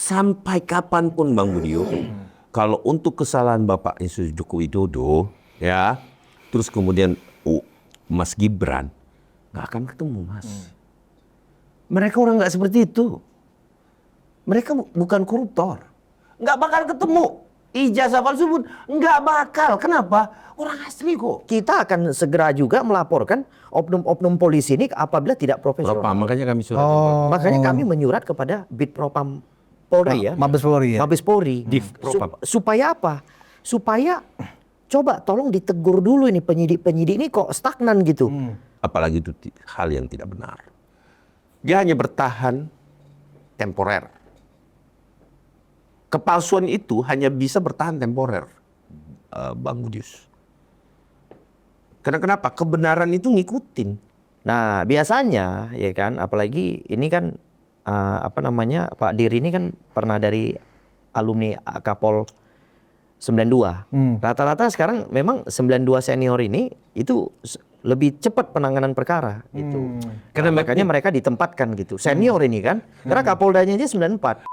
sampai kapanpun Bang Budio, kalau untuk kesalahan Bapak Insinyur Joko Widodo, ya, terus kemudian Mas Gibran, nggak akan ketemu Mas. Mereka orang nggak seperti itu. Mereka bukan koruptor, nggak bakal ketemu. Ijazah palsu pun nggak bakal. Kenapa? Orang asli kok. Kita akan segera juga melaporkan oknum-oknum polisi ini apabila tidak profesional. Propam, makanya kami surat. Makanya kami menyurat kepada Bid Propam Polri ya. Mabes Polri ya. Mabes Polri. Div Propam. Supaya apa? Supaya coba tolong ditegur dulu ini penyidik-penyidik ini kok stagnan gitu. Apalagi itu hal yang tidak benar. Dia hanya bertahan temporer. Kepalsuan itu hanya bisa bertahan temporer, Bang Budius. Karena kenapa? Kebenaran itu ngikutin. Nah, biasanya ya kan, apalagi ini kan Pak Dir ini kan pernah dari alumni Kapol 92. Rata-rata sekarang memang 92 senior ini itu lebih cepat penanganan perkara gitu. Karena Makanya mereka ditempatkan gitu. Senior ini kan. Karena Kapoldanya aja 94.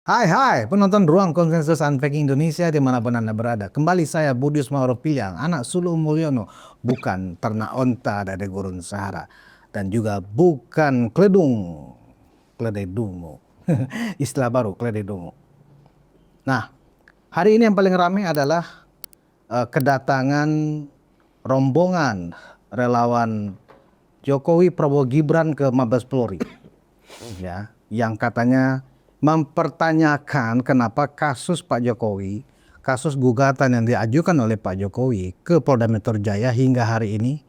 Hai penonton Ruang Konsensus Unpacking Indonesia dimanapun Anda berada. Kembali saya Budius Mauro Piliang, anak sulung Mulyono, bukan ternak onta dari gurun Sahara. Dan juga bukan keledai dungu. Istilah baru, keledai dungu. Nah, hari ini yang paling ramai adalah kedatangan rombongan relawan Jokowi Prabowo Gibran ke Mabes Polri. Ya, yang katanya mempertanyakan kenapa kasus Pak Jokowi, kasus gugatan yang diajukan oleh Pak Jokowi ke Polda Metro Jaya hingga hari ini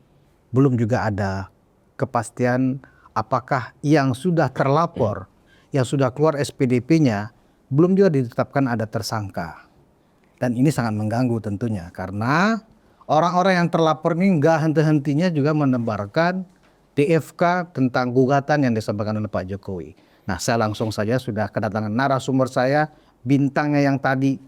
belum juga ada kepastian apakah yang sudah terlapor, yang sudah keluar SPDP-nya, belum juga ditetapkan ada tersangka. Dan ini sangat mengganggu tentunya karena orang-orang yang terlapor ini nggak henti-hentinya juga menebarkan DFK tentang gugatan yang disampaikan oleh Pak Jokowi. Nah, saya langsung saja sudah kedatangan narasumber saya, bintangnya yang tadi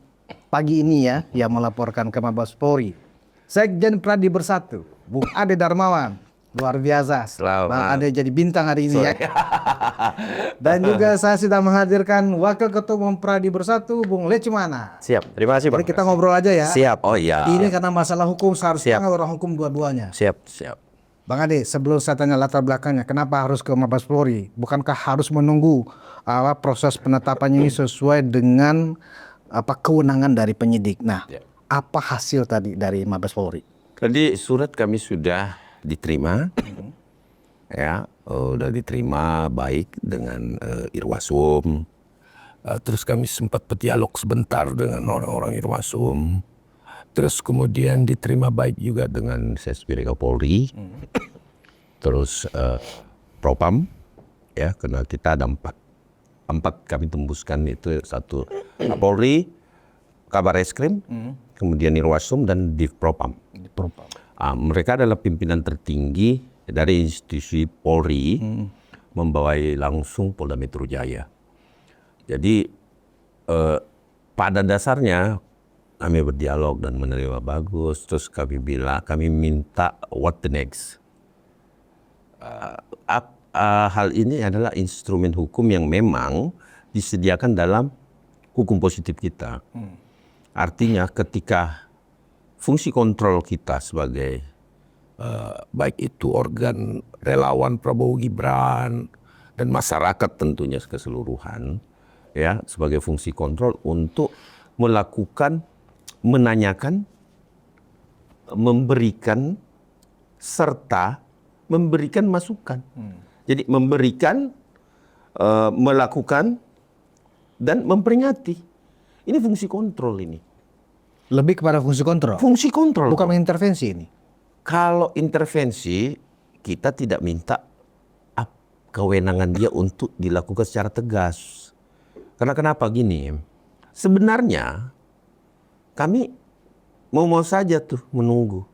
pagi ini ya, yang melaporkan ke Mabes Polri. Sekjen Pradi Bersatu, Bung Ade Darmawan. Luar biasa. Selamat. Bang Ade jadi bintang hari ini ya. Dan juga saya sudah menghadirkan Wakil Ketua Umum Pradi Bersatu, Bung Lecimana. Siap. Terima kasih, Bang. Jadi kita ngobrol aja ya. Siap. Oh iya. Ini karena masalah hukum seharusnya Siap. orang hukum dua-duanya. Siap. Bang Ade, sebelum saya tanya latar belakangnya, kenapa harus ke Mabes Polri? Bukankah harus menunggu proses penetapannya ini sesuai dengan kewenangan dari penyidik? Nah, apa hasil tadi dari Mabes Polri? Tadi surat kami sudah diterima, ya, sudah diterima baik dengan Irwasum. Terus kami sempat berdialog sebentar dengan orang-orang Irwasum. Terus kemudian diterima baik juga dengan Sespiri Kapolri. Terus Propam, ya, karena kita ada empat kami tembuskan itu, satu Kapolri, Kabar Eskrim, kemudian Irwasum dan Div Propam. Mereka adalah pimpinan tertinggi dari institusi Polri, membawai langsung Polda Metro Jaya. Jadi pada dasarnya kami berdialog dan menerima bagus. Terus kami minta what the next. Hal ini adalah instrumen hukum yang memang disediakan dalam hukum positif kita. Artinya ketika fungsi kontrol kita sebagai baik itu organ relawan Prabowo Gibran dan masyarakat tentunya keseluruhan, ya, sebagai fungsi kontrol untuk melakukan, menanyakan, memberikan, serta memberikan masukan. Jadi memberikan, melakukan, dan memperingati. Ini fungsi kontrol ini. Lebih kepada fungsi kontrol? Fungsi kontrol. Bukan mengintervensi ini? Kalau intervensi, kita tidak minta kewenangan dia untuk dilakukan secara tegas. Karena kenapa gini? Sebenarnya kami mau saja tuh menunggu.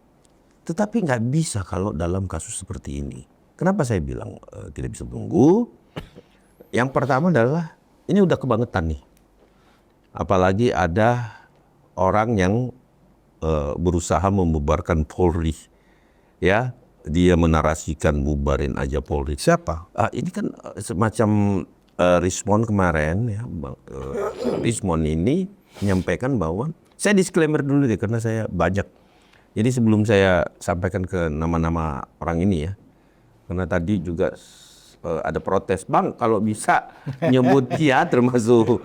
Tetapi nggak bisa kalau dalam kasus seperti ini. Kenapa saya bilang tidak bisa menunggu? Yang pertama adalah ini udah kebangetan nih. Apalagi ada orang yang berusaha membubarkan Polri, ya, dia menarasikan bubarin aja Polri. Siapa? Ini kan semacam Rismon kemarin, ya, Rismon ini menyampaikan bahwa saya disclaimer dulu deh karena saya banyak. Jadi sebelum saya sampaikan ke nama-nama orang ini ya, karena tadi juga ada protes, Bang, kalau bisa nyebut dia termasuk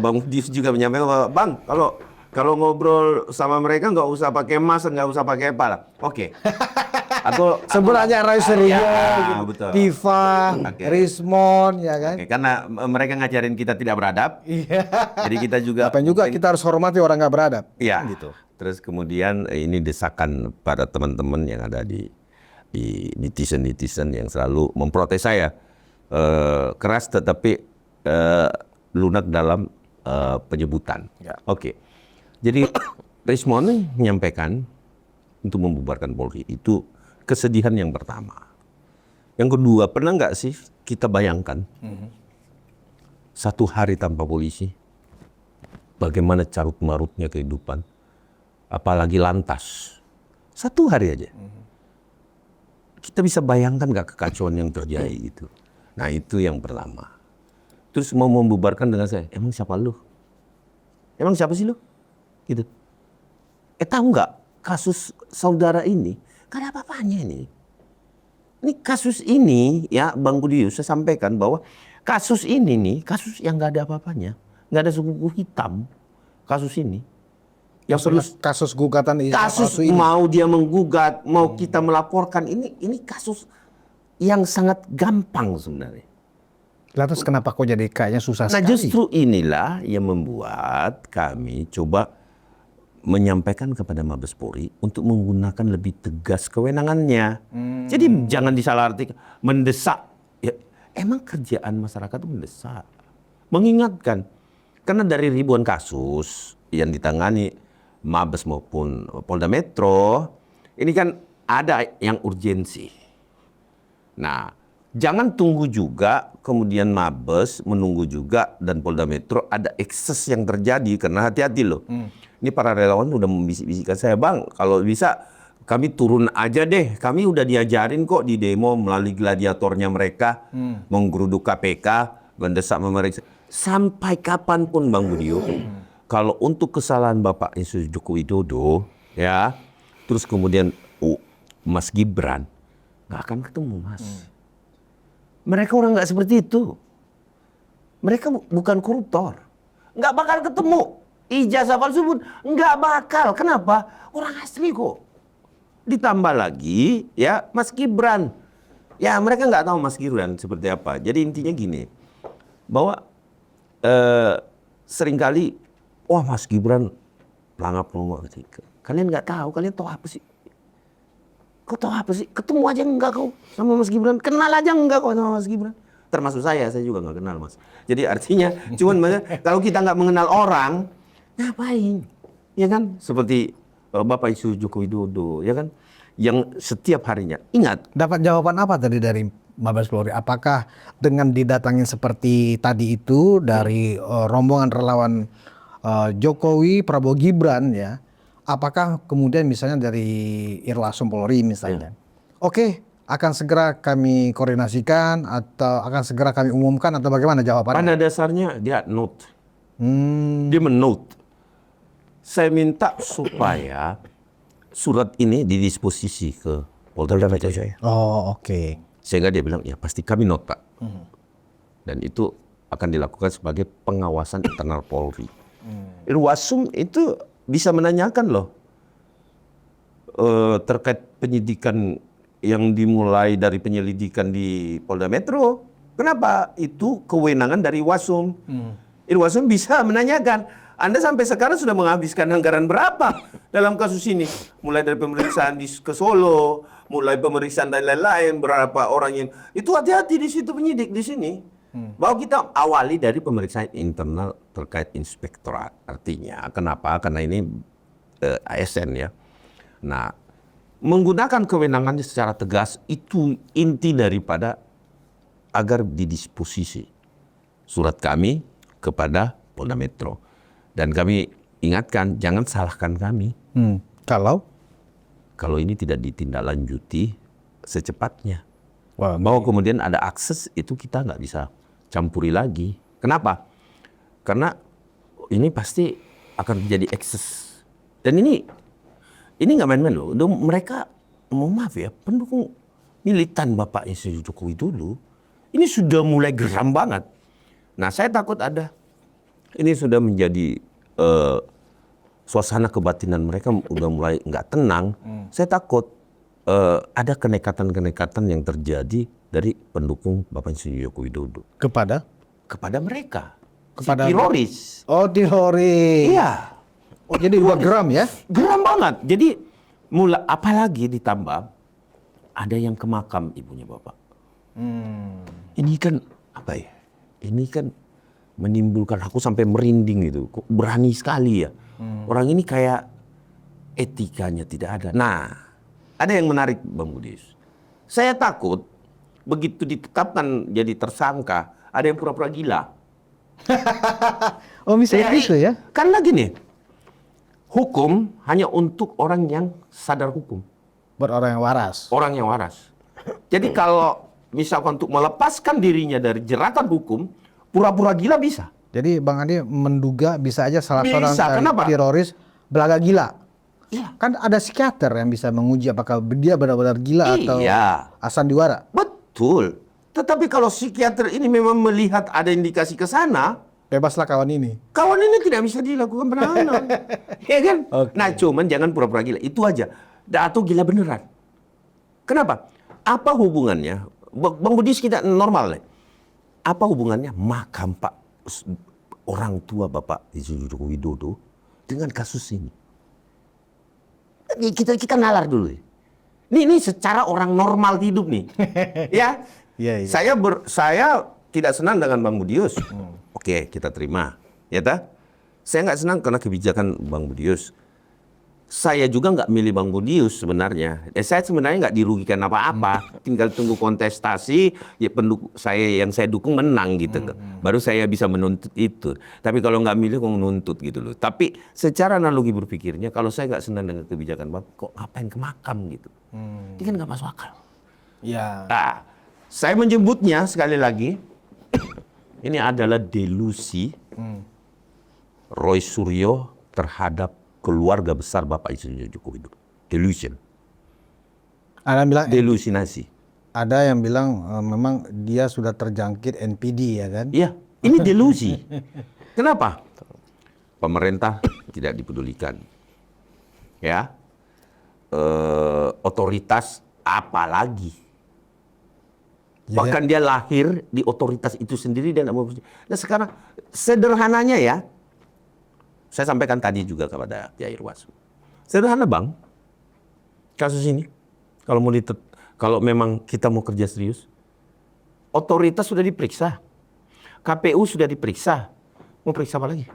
Bang Dius juga menyampaikan bahwa Bang, kalau ngobrol sama mereka nggak usah pakai mask, nggak usah pakai apa lah. Oke. Atau Sebut aja Royce Rio, ya, gitu. betul. Tifa, Oke. Rismon, ya kan? Oke, karena mereka ngajarin kita tidak beradab. Iya. Jadi kita juga Ngapain juga kita harus hormati orang nggak beradab. Iya. Gitu. Terus kemudian ini desakan pada teman-teman yang ada di netizen yang selalu memprotes saya, keras tetapi lunak dalam penyebutan. Ya. Oke. Jadi Rismon menyampaikan untuk membubarkan Polri itu kesedihan yang pertama. Yang kedua, pernah nggak sih kita bayangkan satu hari tanpa polisi, bagaimana carut marutnya kehidupan, apalagi lantas, satu hari aja. Kita bisa bayangkan nggak kekacauan yang terjadi itu. Nah itu yang pertama. Terus mau membubarkan dengan saya, emang siapa lu? Emang siapa sih lu? Gitu. Tahu nggak kasus saudara ini? Gak ada apa-apanya ini. Ini kasus ini ya Bang Budius saya sampaikan bahwa kasus ini nih kasus yang gak ada apa-apanya, nggak ada suku hitam kasus ini. Yang perlu Kasus gugatan kasus palsu ini. mau dia menggugat, mau kita melaporkan ini kasus yang sangat gampang sebenarnya. Lantas kenapa kok jadi kayaknya susah Nah sekali? justru inilah yang membuat kami coba menyampaikan kepada Mabes Polri untuk menggunakan lebih tegas kewenangannya. Jadi jangan disalahartikan, mendesak. Ya, emang kerjaan masyarakat itu mendesak, mengingatkan. Karena dari ribuan kasus yang ditangani Mabes maupun Polda Metro, ini kan ada yang urgensi. Nah, jangan tunggu juga kemudian Mabes menunggu juga dan Polda Metro ada ekses yang terjadi karena hati-hati loh. Ini para relawan udah membisik-bisikkan saya, Bang, kalau bisa kami turun aja deh. Kami udah diajarin kok di demo melalui gladiatornya mereka menggeruduk KPK, mendesak memeriksa. Sampai kapanpun Bang Budio, kalau untuk kesalahan Bapak Insinyur Joko Widodo, ya, terus kemudian Mas Gibran, nggak akan ketemu, Mas. Mereka orang nggak seperti itu. Mereka bukan koruptor. Nggak bakal ketemu. Ijazah palsu pun nggak bakal. Kenapa? Orang asli kok. Ditambah lagi ya Mas Gibran. Ya mereka nggak tahu Mas Gibran seperti apa. Jadi intinya gini. Bahwa seringkali wah Mas Gibran pelangap-pelangap. Kalian nggak tahu. Kalian tahu apa sih? Kau tahu apa sih? Ketemu aja enggak kau sama Mas Gibran? Kenal aja enggak kau sama Mas Gibran? Termasuk saya juga nggak kenal Mas. Jadi artinya, kalau kita nggak mengenal orang, ngapain? Ya kan? Seperti Bapak Insinyur Joko Widodo, ya kan? Yang setiap harinya, ingat. Dapat jawaban apa tadi dari Mabes Polri? Apakah dengan didatangin seperti tadi itu dari rombongan relawan Jokowi, Prabowo Gibran ya? Apakah kemudian misalnya dari Irwasum Polri misalnya, oke, akan segera kami koordinasikan atau akan segera kami umumkan atau bagaimana jawabannya? Pada dasarnya dia note. Dia menote. Saya minta supaya surat ini didisposisi ke Polda Metro Jaya. Oh oke. Sehingga dia bilang, ya pasti kami note Pak. Dan itu akan dilakukan sebagai pengawasan internal Polri. Irwasum itu bisa menanyakan loh terkait penyidikan yang dimulai dari penyelidikan di Polda Metro. Kenapa? Itu kewenangan dari Irwasum. Irwasum bisa menanyakan, Anda sampai sekarang sudah menghabiskan anggaran berapa dalam kasus ini? Mulai dari pemeriksaan ke Solo, mulai pemeriksaan dan lain-lain, berapa orang yang... Itu hati-hati di situ penyidik di sini. Bahwa kita awali dari pemeriksaan internal terkait inspektorat. Artinya, kenapa? Karena ini ASN ya. Nah, menggunakan kewenangannya secara tegas itu inti daripada agar didisposisi surat kami kepada Polda Metro. Dan kami ingatkan, jangan salahkan kami. Kalau ini tidak ditindaklanjuti secepatnya. Wah, Bahwa kemudian ada akses itu kita nggak bisa campuri lagi. Kenapa? Karena ini pasti akan terjadi ekses. Dan ini nggak main-main loh. Mereka, mohon maaf ya, pendukung militan Bapak Insinyur Joko Widodo ini sudah mulai geram banget. Nah, saya takut ini sudah menjadi suasana kebatinan mereka udah mulai nggak tenang. Saya takut ada kenekatan-kenekatan yang terjadi dari pendukung Bapak Insinyur Joko Widodo kepada mereka, Kepada- teroris. Oh, teroris. Iya, Oh, jadi udah geram ya? geram banget. Jadi apalagi ditambah ada yang ke makam ibunya Bapak. Ini kan apa ya? Ini kan menimbulkan, aku sampai merinding itu. Kok berani sekali ya. Orang ini kayak etikanya tidak ada. Nah, ada yang menarik Bang Budius. Saya takut begitu ditetapkan jadi tersangka, ada yang pura-pura gila. Oh, misalnya gitu ya? Karena gini, hukum hanya untuk orang yang sadar hukum. Buat orang yang waras. Orang yang waras. Jadi kalau misalkan untuk melepaskan dirinya dari jeratan hukum, pura-pura gila bisa. Jadi Bang Andi menduga bisa aja salah Bisa, seorang kenapa? teroris belaga gila. Iya. Kan ada psikiater yang bisa menguji apakah dia benar-benar gila atau Iya. sandiwara. Betul. Tetapi kalau psikiater ini memang melihat ada indikasi ke sana, Bebaslah kawan ini. kawan ini tidak bisa dilakukan penahanan. Ya kan? Oke. Nah, cuman jangan pura-pura gila. Itu aja. Atau gila beneran. Kenapa? Apa hubungannya? Bang Budis kita normal nih. Apa hubungannya makam orang tua Bapak Insinyur Joko Widodo dengan kasus ini? Kita nalar dulu. Ini secara orang normal hidup nih. Ya. Iya, iya. Saya tidak senang dengan Bang Budius. Oke, kita terima. Ya tak? Saya nggak senang karena kebijakan Bang Budius. Saya juga nggak milih Bang Budius sebenarnya. Saya sebenarnya nggak dirugikan apa-apa. Tinggal tunggu kontestasi, ya pendukung yang saya dukung menang gitu. Baru saya bisa menuntut itu. Tapi kalau nggak milih kok menuntut gitu loh. Tapi secara analogi berpikirnya, kalau saya nggak senang dengan kebijakan Bapak, kok ngapain ke makam gitu? Ini kan nggak masuk akal. Ya. Nah, saya menyebutnya sekali lagi, ini adalah delusi Roy Suryo terhadap keluarga besar Bapak Insinyur Joko Widodo. Delusion. Ada yang bilang Delusinasi. ada yang bilang memang dia sudah terjangkit NPD ya kan? Iya, ini delusi. Kenapa? Pemerintah tidak dipedulikan. Ya. Otoritas apalagi. Bahkan dia lahir di otoritas itu sendiri dan nah sekarang sederhananya ya, saya sampaikan tadi juga kepada Pak Irwas. Sederhana Bang, kasus ini kalau memang kita mau kerja serius, otoritas sudah diperiksa, KPU sudah diperiksa, mau periksa apa lagi?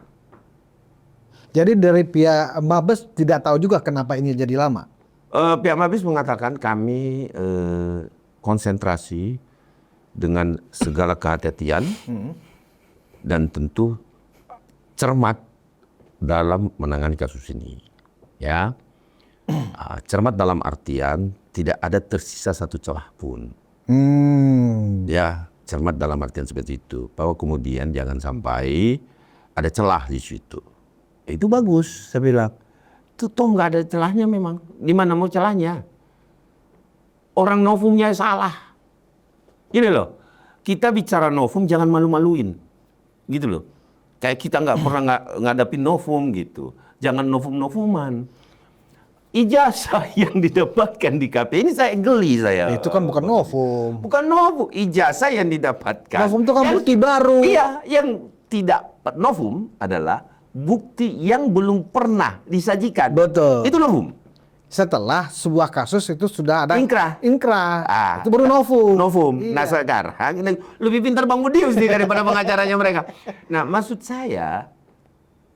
Jadi dari pihak Mabes tidak tahu juga kenapa ini jadi lama. Pihak Mabes mengatakan kami konsentrasi dengan segala kehati-hatian dan tentu cermat dalam menangani kasus ini. Ya, cermat dalam artian tidak ada tersisa satu celah pun. Ya, cermat dalam artian seperti itu. Bahwa kemudian jangan sampai ada celah di situ. Itu bagus, saya bilang. Itu toh nggak ada celahnya memang. Di mana mau celahnya? Orang novumnya salah. Gini loh, kita bicara novum jangan malu-maluin. Gitu loh. Kayak kita nggak pernah ngadapin novum gitu. Jangan novum-novuman. Ijazah yang didapatkan di KPI ini saya geli saya. Itu kan bukan novum. Bukan novum, ijazah yang didapatkan. Novum itu kan Yang- bukti baru. Iya, yang tidak novum adalah bukti yang belum pernah disajikan. Betul. Itu novum. Setelah sebuah kasus itu sudah ada Inkrah. Itu baru novum. Novum. Iya. Nah sekarang ini lebih pintar Bang Budius nih daripada pengacaranya mereka. Nah maksud saya,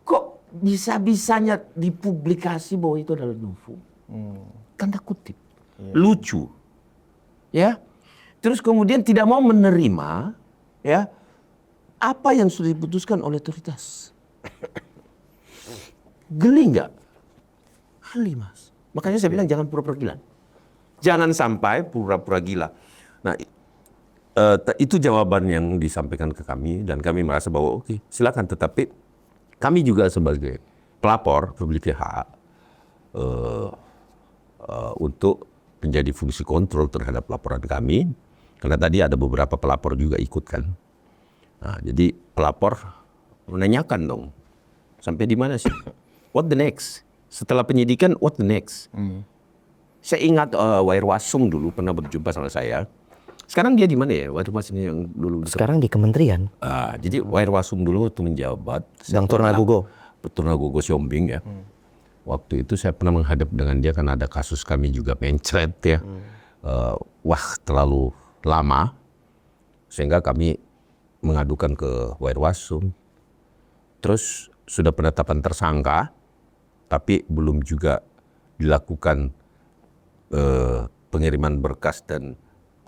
kok bisa-bisanya dipublikasi bahwa itu adalah novum? Tanda kutip. Lucu. Ya. Terus kemudian tidak mau menerima, ya, apa yang sudah diputuskan oleh otoritas. Geli nggak? Geli, Mas. Makanya saya bilang jangan pura-pura gila. Jangan sampai pura-pura gila. Nah, itu jawaban yang disampaikan ke kami dan kami merasa bahwa oke, silakan. Tetapi kami juga sebagai pelapor memiliki hak untuk menjadi fungsi kontrol terhadap laporan kami. Karena tadi ada beberapa pelapor juga ikut kan. Nah, jadi pelapor menanyakan dong, sampai di mana sih? What the next? Setelah penyidikan, what the next? Saya ingat Wairwasum dulu pernah berjumpa sama saya. Sekarang dia di mana ya? Wairwasum yang dulu. Sekarang di kementerian. Jadi Wairwasum dulu waktu menjabat. Sedang Turnagogo. Turnagogo Siombing ya. Waktu itu saya pernah menghadap dengan dia karena ada kasus kami juga mencret ya. Wah terlalu lama. Sehingga kami mengadukan ke Wairwasum. Terus sudah penetapan tersangka. Tapi belum juga dilakukan pengiriman berkas dan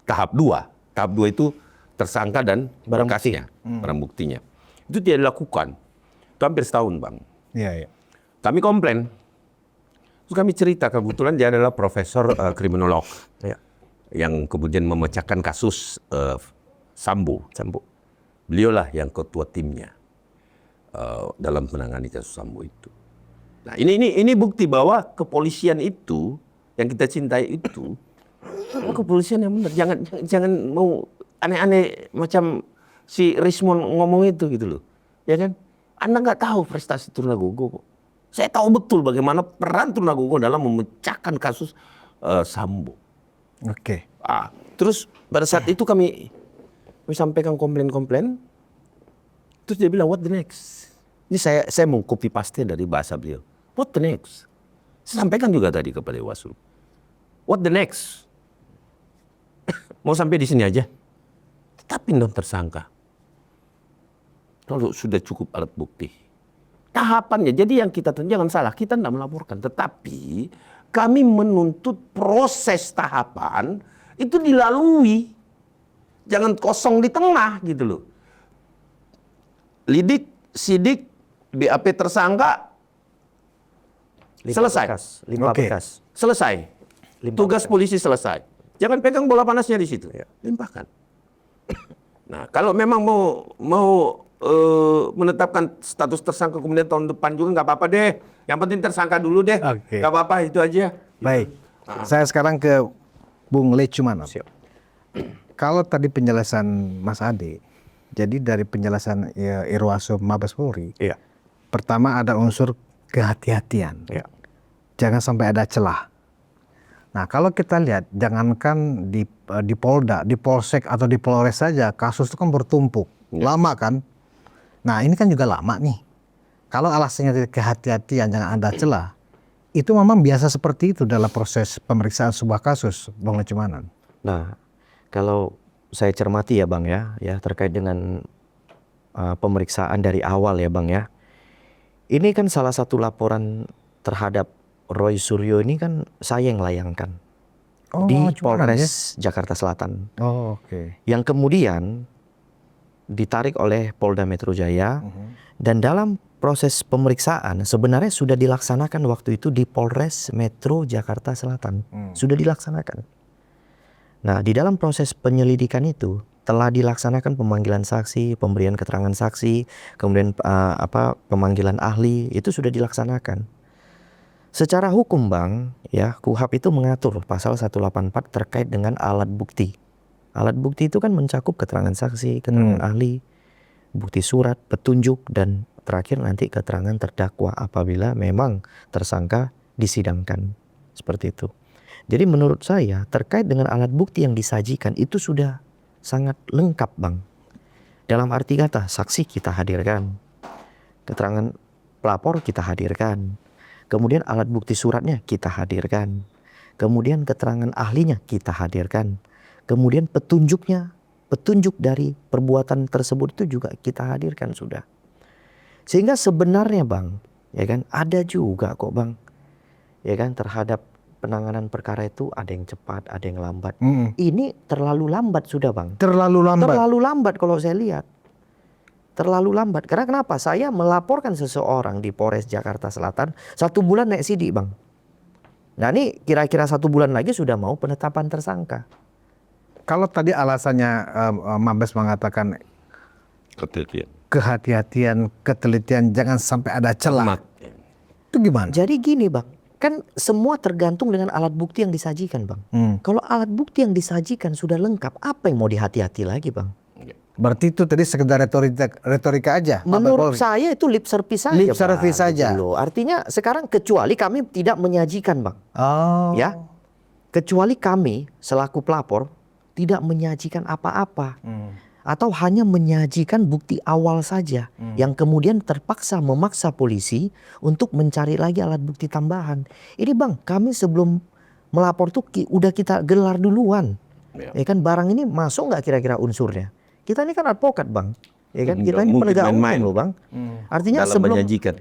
tahap 2. Tahap 2 itu tersangka dan berkasnya, barang buktinya. Itu tidak dilakukan. Itu hampir setahun, Bang. Iya, iya. Kami komplain. Terus kami cerita, kebetulan dia adalah profesor kriminolog. Ya. Yang kemudian memecahkan kasus Sambo. Beliaulah yang ketua timnya dalam menangani kasus Sambo itu. Nah, ini bukti bahwa kepolisian itu yang kita cintai itu kepolisian yang benar. Jangan mau aneh-aneh macam si Rismond ngomong itu gitu loh. Ya kan? Anda nggak tahu prestasi Turnagogo kok. Saya tahu betul bagaimana peran Turnagogo dalam memecahkan kasus Sambo. Oke. Terus pada saat itu kami sampaikan komplain. Terus dia bilang, what the next? Ini saya mau copy paste dari bahasa beliau. What the next? Saya sampaikan juga tadi kepada Waslu. What the next? Mau sampai di sini aja? Tetapin dong tersangka. Kalau sudah cukup alat bukti. Tahapannya, jadi yang kita jangan salah, kita tidak melaporkan. Tetapi kami menuntut proses tahapan itu dilalui. Jangan kosong di tengah gitu loh. Lidik, sidik, BAP tersangka, selesai. Limpah berkas. Selesai. Tugas polisi selesai. Jangan pegang bola panasnya di situ. Limpahkan. Nah, kalau memang mau menetapkan status tersangka kemudian tahun depan juga nggak apa-apa deh. Yang penting tersangka dulu deh. Oke. Nggak apa-apa, itu aja. Baik. Saya sekarang ke Bung Lecumanon. Kalau tadi penjelasan Mas Ade, jadi dari penjelasan Irwasum Mabes Polri, Iya. pertama ada unsur kehati-hatian. Iya. Jangan sampai ada celah. Nah, kalau kita lihat, jangankan di Polda, di Polsek atau di Polres saja, kasus itu kan bertumpuk. Lama kan? Nah, ini kan juga lama nih. Kalau alasannya kehati-hatian, jangan ada celah, itu memang biasa seperti itu dalam proses pemeriksaan sebuah kasus, Bang Lecumanon. Nah, kalau saya cermati ya Bang ya terkait dengan pemeriksaan dari awal ya Bang ya. Ini kan salah satu laporan terhadap Roy Suryo ini kan saya yang layangkan di Polres Jakarta Selatan. Oh, oke. Yang kemudian ditarik oleh Polda Metro Jaya dan dalam proses pemeriksaan sebenarnya sudah dilaksanakan waktu itu di Polres Metro Jakarta Selatan. Sudah dilaksanakan. Nah, di dalam proses penyelidikan itu telah dilaksanakan pemanggilan saksi, pemberian keterangan saksi, kemudian pemanggilan ahli, itu sudah dilaksanakan. Secara hukum Bang, ya KUHP itu mengatur pasal 184 terkait dengan alat bukti. Alat bukti itu kan mencakup keterangan saksi, keterangan ahli, bukti surat, petunjuk, dan terakhir nanti keterangan terdakwa apabila memang tersangka disidangkan. Seperti itu. Jadi menurut saya terkait dengan alat bukti yang disajikan itu sudah sangat lengkap Bang. Dalam arti kata saksi kita hadirkan, keterangan pelapor kita hadirkan, kemudian alat bukti suratnya kita hadirkan, kemudian keterangan ahlinya kita hadirkan, kemudian petunjuk dari perbuatan tersebut itu juga kita hadirkan sudah. Sehingga sebenarnya Bang, ya kan ada juga kok Bang, ya kan terhadap penanganan perkara itu ada yang cepat, ada yang lambat. Ini terlalu lambat sudah Bang. Terlalu lambat. Terlalu lambat kalau saya lihat. terlalu lambat. Karena kenapa? Saya melaporkan seseorang di Polres Jakarta Selatan 1 bulan naik sidik, Bang. Nah ini kira-kira 1 bulan lagi sudah mau penetapan tersangka. Kalau tadi alasannya Mabes mengatakan kehati-hatian, ketelitian, jangan sampai ada celah. Itu gimana? Jadi gini, Bang, kan semua tergantung dengan alat bukti yang disajikan, Bang. Kalau alat bukti yang disajikan sudah lengkap, apa yang mau dihati-hati lagi, Bang? Berarti itu tadi sekedar retorika aja. Menurut saya itu lip service saja. Lip Bang, service saja. gitu loh. Artinya sekarang kecuali kami tidak menyajikan, Bang. Oh. Ya. Kecuali kami selaku pelapor tidak menyajikan apa-apa. Atau hanya menyajikan bukti awal saja yang kemudian terpaksa memaksa polisi untuk mencari lagi alat bukti tambahan. Ini, Bang, kami sebelum melapor tuh udah kita gelar duluan. Ya kan, barang ini masuk nggak kira-kira unsurnya? Kita ini kan advokat, Bang. Ya kan, kita ini penegak hukum loh, Bang. Artinya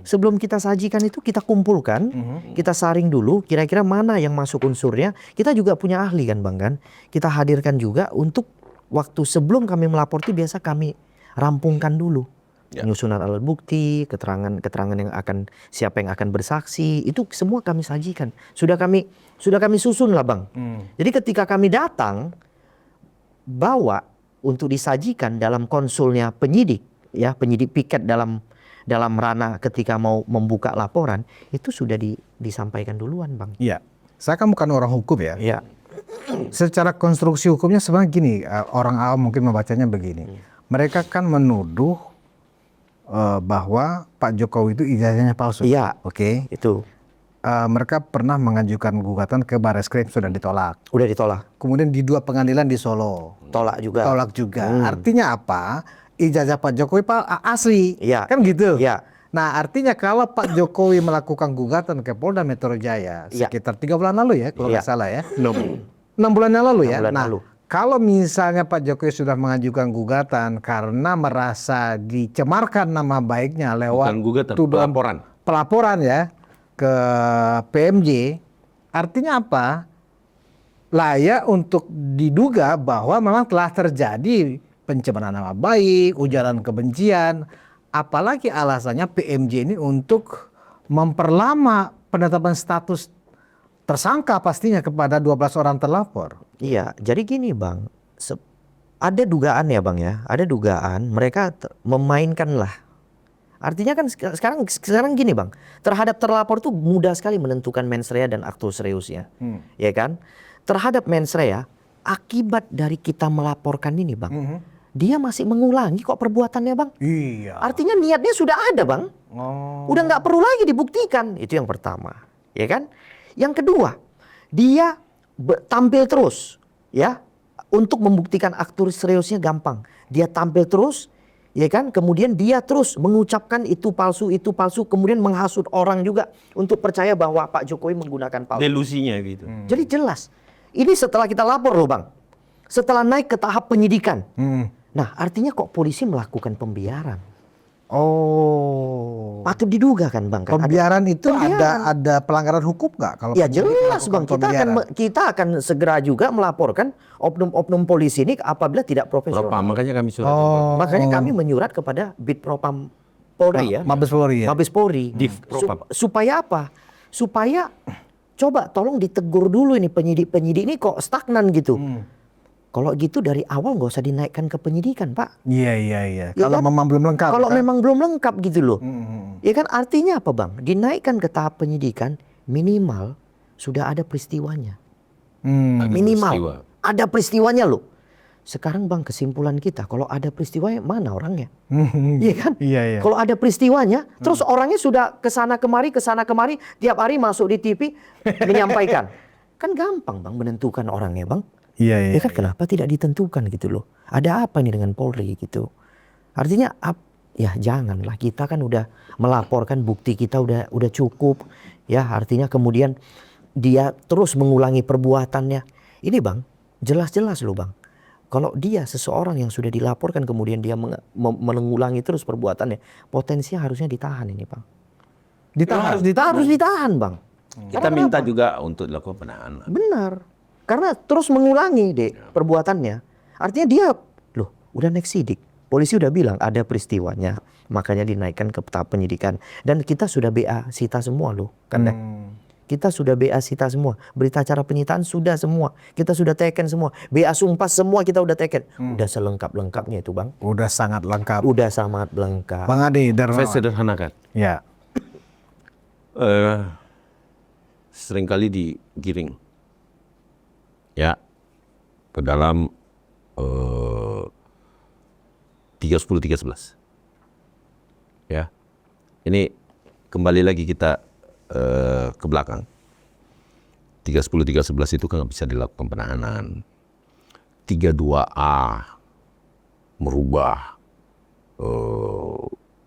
sebelum kita sajikan itu kita kumpulkan, kita saring dulu kira-kira mana yang masuk unsurnya. Kita juga punya ahli kan, Bang, kan. Kita hadirkan juga untuk waktu sebelum kami melapor itu biasa kami rampungkan dulu. Penyusunan alat bukti, keterangan yang akan siapa yang akan bersaksi, itu semua kami sajikan. Sudah kami susun lah, Bang. Jadi ketika kami datang bawa untuk disajikan dalam konsulnya penyidik, ya penyidik piket dalam ranah ketika mau membuka laporan, itu sudah disampaikan duluan, Bang. Iya, saya kan bukan orang hukum ya. Iya. Secara konstruksi hukumnya sebenarnya gini, orang awam mungkin membacanya begini. Mereka kan menuduh bahwa Pak Jokowi itu ijazahnya palsu. Iya. Oke. Itu. Mereka pernah mengajukan gugatan ke Barreskrim, sudah ditolak. Udah ditolak. Kemudian di 2 pengadilan di Solo. Tolak juga. Tolak juga. Artinya apa? Ijazah Pak Jokowi asli. Iya. Kan gitu. Iya. Nah, artinya kalau Pak Jokowi melakukan gugatan ke Polda Metro Jaya sekitar 3 bulan lalu ya, kalau nggak salah ya. 6 bulan yang lalu ya. Nah, kalau misalnya Pak Jokowi sudah mengajukan gugatan karena merasa dicemarkan nama baiknya lewat tuduhan pelaporan ya ke PMJ, artinya apa? Layak untuk diduga bahwa memang telah terjadi pencemaran nama baik, ujaran kebencian. Apalagi alasannya PMJ ini untuk memperlama penetapan status tersangka pastinya kepada 12 orang terlapor. Iya, jadi gini, Bang. Ada dugaan ya, Bang ya. Ada dugaan mereka memainkan lah. Artinya kan sekarang gini, Bang. Terhadap terlapor tuh mudah sekali menentukan mens rea dan aktus reusnya. Ya kan? Terhadap mens rea, akibat dari kita melaporkan ini, Bang. Dia masih mengulangi kok perbuatannya, Bang. Iya. Artinya niatnya sudah ada, Bang. Udah nggak perlu lagi dibuktikan. Itu yang pertama, ya kan? Yang kedua, dia tampil terus, ya, untuk membuktikan aktus reusnya gampang. Dia tampil terus, ya kan? Kemudian dia terus mengucapkan itu palsu, kemudian menghasut orang juga untuk percaya bahwa Pak Jokowi menggunakan palsu. Delusinya gitu. Jadi jelas. Ini setelah kita lapor loh, Bang. Setelah naik ke tahap penyidikan. Nah, artinya kok polisi melakukan pembiaran? Oh. Patut diduga kan, Bang? Pembiaran itu ada pelanggaran hukum nggak? Kalau ya jelas, Bang. Kita akan segera juga melaporkan oknum-oknum polisi ini apabila tidak profesional. Makanya kami surat. Makanya kami menyurat kepada Bitpropam Polri ya. Mabes Polri ya. Mabes Polri. Supaya apa? Supaya coba tolong ditegur dulu ini penyidik-penyidik ini kok stagnan gitu. Kalau gitu dari awal nggak usah dinaikkan ke penyidikan, Pak. Iya. Ya Kalau kan? memang belum lengkap. Kalau kan? memang belum lengkap gitu loh. Ya kan, artinya apa, Bang? Dinaikkan ke tahap penyidikan minimal sudah ada peristiwanya. Minimal ada peristiwanya loh. Sekarang, Bang, kesimpulan kita kalau ada peristiwanya mana orangnya? Iya kan? Iya. Kalau ada peristiwanya, terus orangnya sudah kesana kemari, tiap hari masuk di TV menyampaikan. Kan gampang, Bang, menentukan orangnya, Bang. Iya. Ya kan, kenapa tidak ditentukan gitu loh? Ada apa nih dengan Polri gitu? Artinya ya janganlah, kita kan udah melaporkan, bukti kita udah cukup. Ya, artinya kemudian dia terus mengulangi perbuatannya. Ini, Bang, jelas-jelas loh, Bang. Kalau dia seseorang yang sudah dilaporkan kemudian dia mengulangi terus perbuatannya, potensinya harusnya ditahan ini, Bang. Harus ditahan, Bang. Kita minta juga untuk dilakukan penahanan. Benar. Karena terus mengulangi perbuatannya. Artinya dia udah naik sidik. Polisi udah bilang ada peristiwanya, makanya dinaikkan ke tahap penyidikan. Dan kita sudah BA sita semua loh, kan deh. Kita sudah BA sita semua. Berita acara penyitaan sudah semua. Kita sudah teken semua. BA sumpah semua kita udah teken. Udah selengkap-lengkapnya itu Bang. Udah sangat lengkap. Udah sangat lengkap. Bang Adi Saya Darmawan. sederhanakan. Ya. Seringkali digiring ya ke dalam 30-11 ya. Ini kembali lagi kita ke belakang. 30-11 itu kan nggak bisa dilakukan penahanan. 32A merubah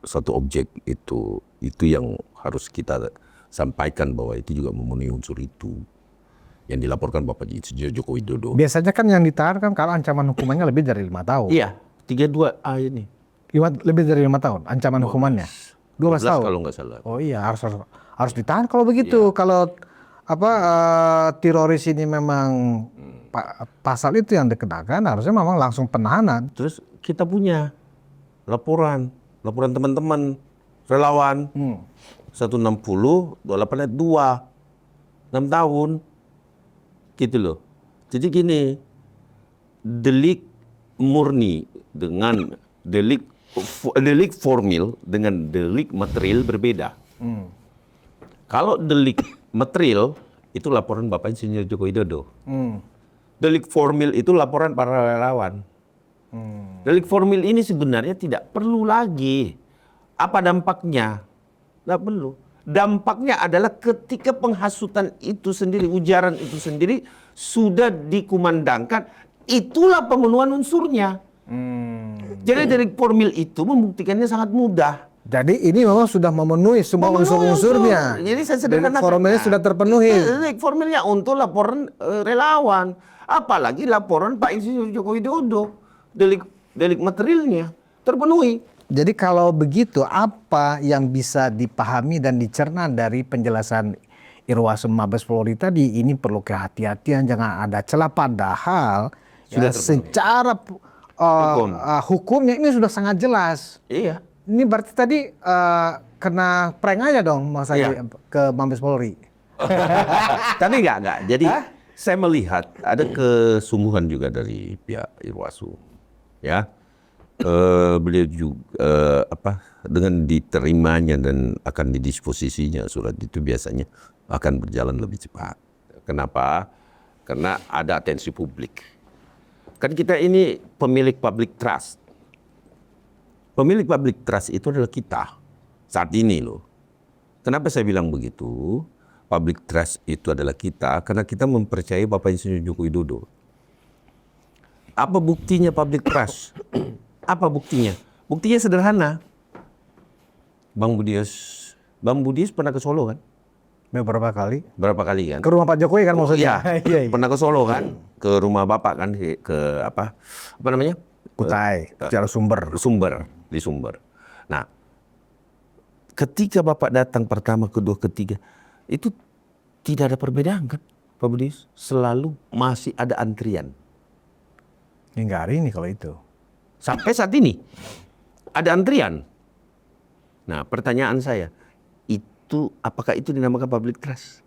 satu objek itu yang harus kita sampaikan bahwa itu juga memenuhi unsur itu yang dilaporkan Bapak Joko Widodo. Biasanya kan yang ditahan kan kalau ancaman hukumannya lebih dari 5 tahun. Iya, 32A ini. Lebih dari 5 tahun ancaman hukumannya. 12 tahun. Kalau nggak salah. Oh iya, harus ditahan kalau begitu. Kalau teroris ini memang pasal itu yang dikenakan, harusnya memang langsung penahanan. Terus kita punya laporan teman-teman relawan 160 28 ayat 2 6 tahun gitu loh. Jadi gini, delik murni dengan delik formil dengan delik material berbeda. Kalau delik material itu laporan Bapak Insinyur Joko Widodo. Delik formil itu laporan para relawan. Delik formil ini sebenarnya tidak perlu lagi. Apa dampaknya? Tidak perlu. Dampaknya adalah ketika penghasutan itu sendiri, ujaran itu sendiri sudah dikumandangkan, itulah pemenuhan unsurnya. Jadi delik formil itu membuktikannya sangat mudah. Jadi ini memang sudah memenuhi semua unsur-unsurnya. Jadi saya Delik sederhanakan. formilnya sudah terpenuhi. Delik formilnya untuk laporan relawan, apalagi laporan Pak Insinyur Joko Widodo, delik materialnya terpenuhi. Jadi kalau begitu, apa yang bisa dipahami dan dicerna dari penjelasan Irwasum Mabes Polri tadi? Ini perlu kehati-hatian, jangan ada celah. Padahal Sudah ya, secara hukumnya ini sudah sangat jelas. Iya. Ini berarti tadi kena prank aja dong Mas Adi ke Mabes Polri. Tapi enggak. Jadi saya melihat ada kesungguhan juga dari pihak Irwasum. Ya. Beliau juga dengan diterimanya dan akan didisposisinya surat itu biasanya akan berjalan lebih cepat. Kenapa? Karena ada atensi publik. Kan kita ini pemilik public trust. Pemilik public trust itu adalah kita saat ini loh. Kenapa saya bilang begitu? Public trust itu adalah kita karena kita mempercayai Bapak Insinyur Joko Widodo. Apa buktinya public trust? Apa buktinya? Buktinya sederhana. Bang Budius pernah ke Solo kan? Berapa kali? Berapa kali kan? Ke rumah Pak Jokowi kan maksudnya? Iya. Pernah ke Solo kan? Ke rumah Bapak kan? Ke apa namanya? Kutai, secara sumber. Di Sumber. Nah, ketika Bapak datang pertama, kedua, ketiga, itu tidak ada perbedaan kan? Pak Budius selalu masih ada antrian. Hingga hari ini kalau itu. Sampai saat ini ada antrian. Nah, pertanyaan saya, itu apakah itu dinamakan public trust?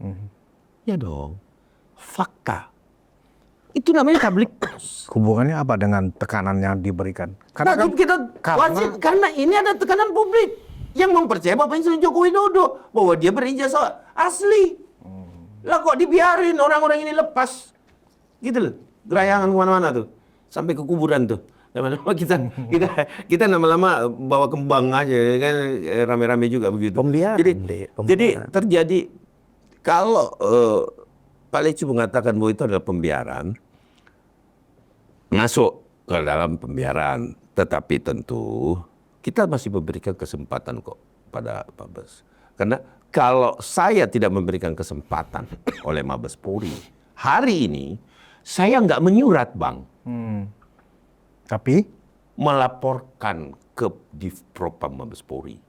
Ya dong. Fakta. Itu namanya public trust. Hubungannya apa dengan tekanan yang diberikan? Karena kita wajib, karena ini ada tekanan publik yang mempercayai Bapak Insinyur Joko Widodo bahwa dia berijazah asli. Lah kok dibiarin orang-orang ini lepas? Gitu loh. Gerayangan kemana-mana tuh. Sampai ke kuburan tuh. Lama-lama kita lama-lama bawa kembang aja kan, rame-rame juga begitu. Pembiaran. Jadi terjadi kalau Pak Leci mengatakan bahwa itu adalah pembiaran, masuk ke dalam pembiaran, tetapi tentu kita masih memberikan kesempatan kok pada Mabes. Karena kalau saya tidak memberikan kesempatan oleh Mabes Polri, hari ini saya nggak menyurat, Bang. Tapi Melaporkan ke Divpropam Mabes Polri.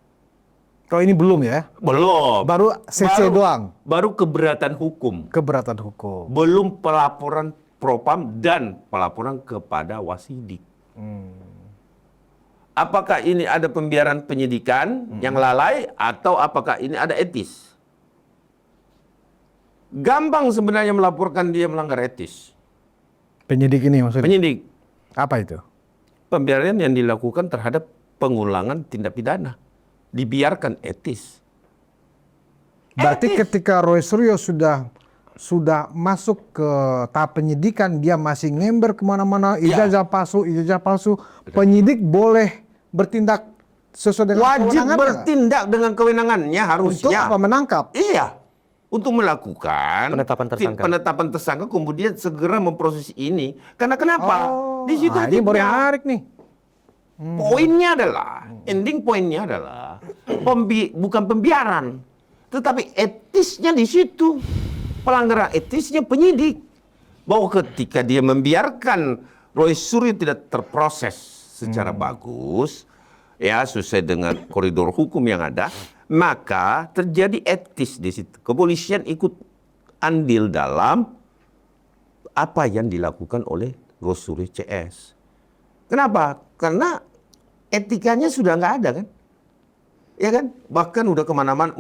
kalau ini belum ya? Belum. Baru CC doang. Baru keberatan hukum. Keberatan hukum. Belum pelaporan Propam dan pelaporan kepada Wasidik. apakah ini ada pembiaran penyidikan yang lalai atau apakah ini ada etis? Gampang sebenarnya melaporkan dia melanggar etis. Penyidik ini maksudnya. Penyidik, Apa itu? pembiaran yang dilakukan terhadap pengulangan tindak pidana dibiarkan etis. Berarti ketika Roy Suryo sudah masuk ke tahap penyidikan, dia masih ngember kemana-mana, ijazah palsu, penyidik boleh bertindak sesuai dengan Wajib kewenangannya nggak? bertindak dengan kewenangannya Untuk harusnya. apa? Menangkap. Iya, untuk melakukan Penetapan tersangka. tersangka, kemudian segera memproses ini. Karena kenapa? Di situ Nah, ini baru yang menarik nih. poinnya adalah, ending poinnya adalah bukan pembiaran, tetapi etisnya di situ. Pelanggaran etisnya penyidik. Bahwa ketika dia membiarkan Roy Suryo tidak terproses secara bagus, ya sesuai dengan koridor hukum yang ada, maka terjadi etis di situ. Kepolisian ikut andil dalam apa yang dilakukan oleh Roy Suryo CS. Kenapa? Karena etikanya sudah nggak ada kan? Ya kan? Bahkan udah kemana-mana.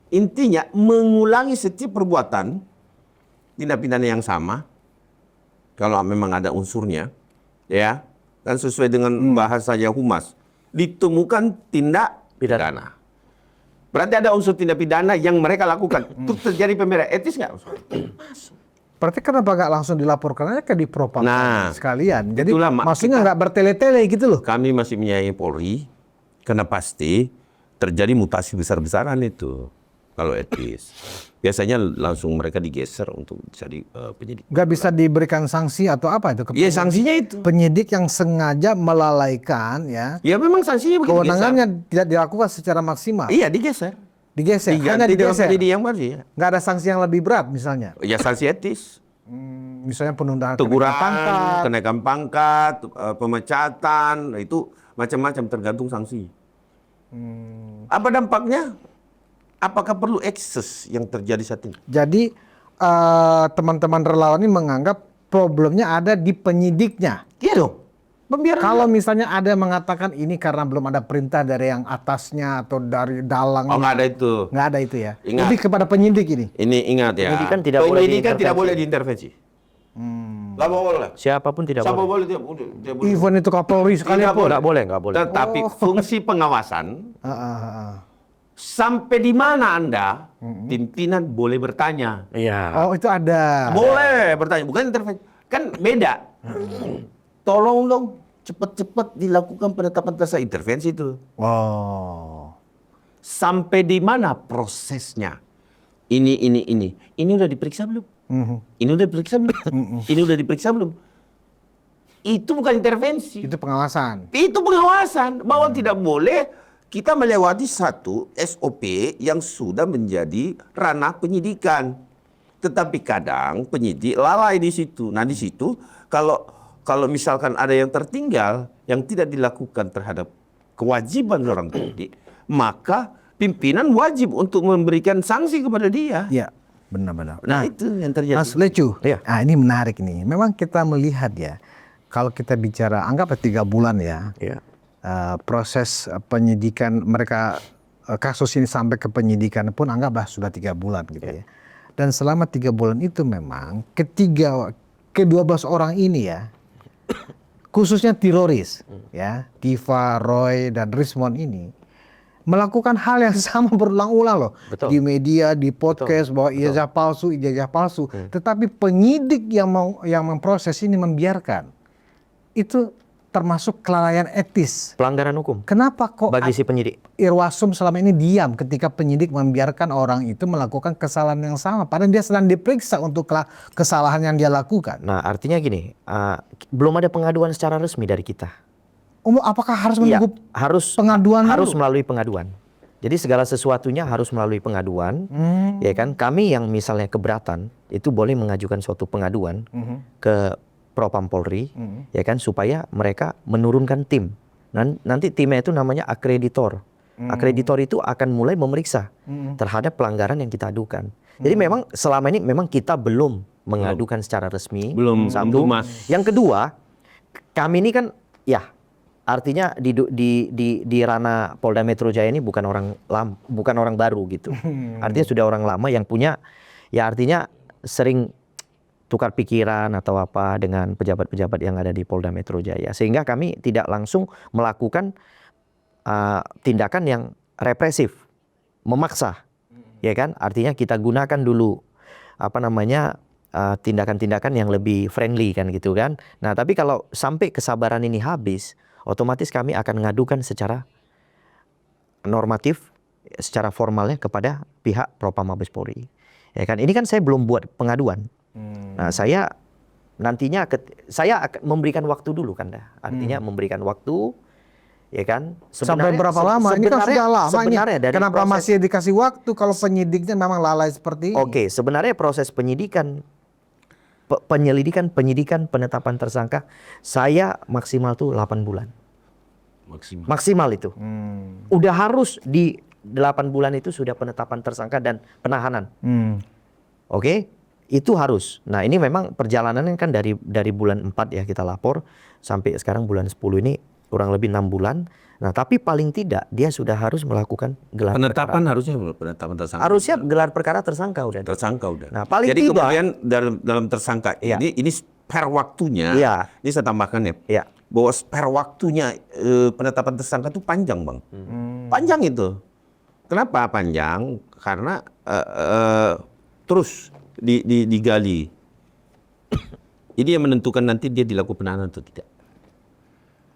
Intinya mengulangi setiap perbuatan tindak pidana yang sama. Kalau memang ada unsurnya, ya kan sesuai dengan bahasanya humas, ditemukan tindak pidana. Berarti ada unsur tindak pidana yang mereka lakukan. Terus terjadi pembelaan etis nggak? Berarti kenapa nggak langsung dilaporkan aja ke di propam sekalian? Jadi itulah maksudnya nggak bertele-tele gitu loh. Kami masih menyayangi Polri karena pasti terjadi mutasi besar-besaran itu kalau etis. Biasanya langsung mereka digeser untuk jadi penyidik. Nggak bisa diberikan sanksi atau apa itu? Iya, sanksinya itu. Penyidik yang sengaja melalaikan ya Ya memang sanksinya begitu. kewenangannya tidak dilakukan secara maksimal. Iya, digeser. Digeser. Hanya Diganti dengan digeser. penyidik yang baru ya. Nggak ada sanksi yang lebih berat misalnya. Ya sanksi etis. Misalnya penundaan Teguran, kenaikan pangkat. kenaikan pangkat, pemecatan, itu macam-macam tergantung sanksi. Apa dampaknya? Apakah perlu ekses yang terjadi saat ini? Jadi teman-teman relawan ini menganggap problemnya ada di penyidiknya. Iya dong. Pembiaran. Kalau misalnya ada yang mengatakan ini karena belum ada perintah dari yang atasnya atau dari dalang. Oh, nggak ada itu. Nggak ada itu ya. Ingat. Lebih kepada penyidik ini. Ini ingat ya. Penyidikan tidak boleh Penyidikan tidak diintervensi. boleh diintervensi. Nggak boleh. Siapapun tidak Siapa boleh. boleh? Tidak boleh. Even itu Kapolri sekalipun. Nggak boleh, nggak boleh. Tetapi fungsi pengawasan sampai di mana Anda pimpinan boleh bertanya. Iya. Oh itu ada. Boleh bertanya, bukan intervensi. Kan beda. Tolong dong cepat-cepat dilakukan penetapan tersangka, intervensi itu. Oh. Sampai di mana prosesnya? Ini. Ini udah diperiksa belum? Ini udah diperiksa belum? Ini udah diperiksa belum? Itu bukan intervensi. Itu pengawasan. Itu pengawasan. Bahwa tidak boleh kita melewati satu SOP yang sudah menjadi ranah penyidikan. Tetapi kadang penyidik lalai di situ. Nah di situ kalau misalkan ada yang tertinggal yang tidak dilakukan terhadap kewajiban seorang penyidik, maka pimpinan wajib untuk memberikan sanksi kepada dia. Iya, benar-benar. Nah itu yang terjadi. Mas Lecu, Iya. ini menarik nih. Memang kita melihat ya, kalau kita bicara anggaplah 3 bulan ya, Iya. proses penyidikan mereka kasus ini sampai ke penyidikan pun anggaplah sudah 3 bulan gitu ya. Dan selama 3 bulan itu memang ke-12 orang ini ya, khususnya teroris ya, Diva, Roy dan Rismond ini melakukan hal yang sama berulang-ulang loh. Betul. Di media, di podcast bahwa ijazah palsu. Tetapi penyidik yang memproses ini membiarkan. Itu termasuk kelalaian etis. Pelanggaran hukum Kenapa kok bagi si penyidik. Irwasum selama ini diam ketika penyidik membiarkan orang itu melakukan kesalahan yang sama, padahal dia sedang diperiksa untuk kesalahan yang dia lakukan. Nah, artinya gini, belum ada pengaduan secara resmi dari kita. Apakah harus Iya, menunggu harus pengaduan harus dulu? melalui pengaduan. Jadi segala sesuatunya harus melalui pengaduan. Ya kan? Kami yang misalnya keberatan itu boleh mengajukan suatu pengaduan ke Propam Polri, ya kan, supaya mereka menurunkan tim. Nanti timnya itu namanya akreditor. Akreditor itu akan mulai memeriksa terhadap pelanggaran yang kita adukan. Jadi memang selama ini memang kita belum mengadukan secara resmi. Belum, Satu. Mas. Yang kedua, kami ini kan ya artinya di ranah Polda Metro Jaya ini bukan orang baru gitu. Artinya sudah orang lama yang punya, ya artinya sering tukar pikiran atau apa dengan pejabat-pejabat yang ada di Polda Metro Jaya, sehingga kami tidak langsung melakukan tindakan yang represif, memaksa, ya kan? Artinya kita gunakan dulu tindakan-tindakan yang lebih friendly kan gitu kan. Nah tapi kalau sampai kesabaran ini habis, otomatis kami akan mengadukan secara normatif, secara formalnya kepada pihak Propam Mabes Polri. Ya kan, ini kan saya belum buat pengaduan. Nah saya nantinya saya akan memberikan waktu dulu kan, artinya memberikan waktu, ya kan. Sampai berapa lama? Ini kan sudah lama ini. Kenapa masih dikasih waktu kalau penyidiknya memang lalai seperti ini? Oke, sebenarnya proses penyidikan, penyidikan, penetapan tersangka, saya maksimal tuh 8 bulan. Maksimal itu. Udah harus di 8 bulan itu sudah penetapan tersangka dan penahanan. Oke, itu harus. Nah ini memang perjalanannya kan dari bulan 4 ya kita lapor, sampai sekarang bulan 10 ini kurang lebih 6 bulan. Nah tapi paling tidak dia sudah harus melakukan gelar Penetapan perkara. harusnya penetapan tersangka. Harusnya gelar perkara tersangka udah. Tersangka udah. Nah paling Jadi tidak. kemudian dalam tersangka Iya. ini spare waktunya. Iya. Ini saya tambahkan ya. Ya. Bahwa spare waktunya penetapan tersangka itu panjang, Bang. Panjang itu. Kenapa panjang? Karena terus digali. Ini yang menentukan nanti dia dilakukan penahanan atau tidak.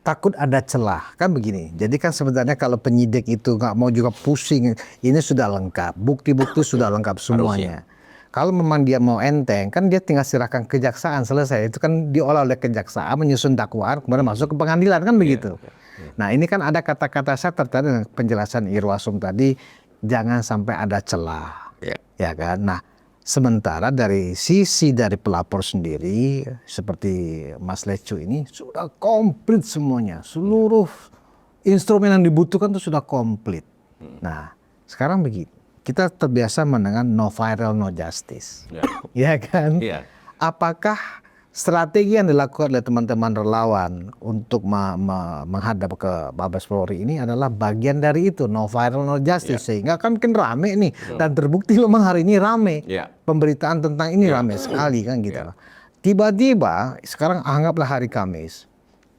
Takut ada celah, kan begini. Jadi kan sebenarnya kalau penyidik itu nggak mau juga pusing, ini sudah lengkap, bukti-bukti sudah lengkap semuanya. Kalau memang dia mau enteng, kan dia tinggal serahkan kejaksaan, selesai. Itu kan diolah oleh kejaksaan, menyusun dakwaan, kemudian masuk ke pengadilan, kan begitu. Nah ini kan ada kata-kata, saya tertarik dengan penjelasan Irwasum tadi, jangan sampai ada celah, ya kan. Nah sementara dari sisi dari pelapor sendiri, seperti Mas Lecu ini sudah komplit semuanya, seluruh instrumen yang dibutuhkan itu sudah komplit. Nah sekarang begini, kita terbiasa mendengar no viral no justice, ya kan? Apakah strategi yang dilakukan oleh teman-teman relawan untuk menghadap ke Mabes Polri ini adalah bagian dari itu, no viral no justice, sehingga kan mungkin rame nih, dan terbukti memang hari ini rame, pemberitaan tentang ini rame sekali kan gitu. Tiba-tiba sekarang anggaplah hari Kamis,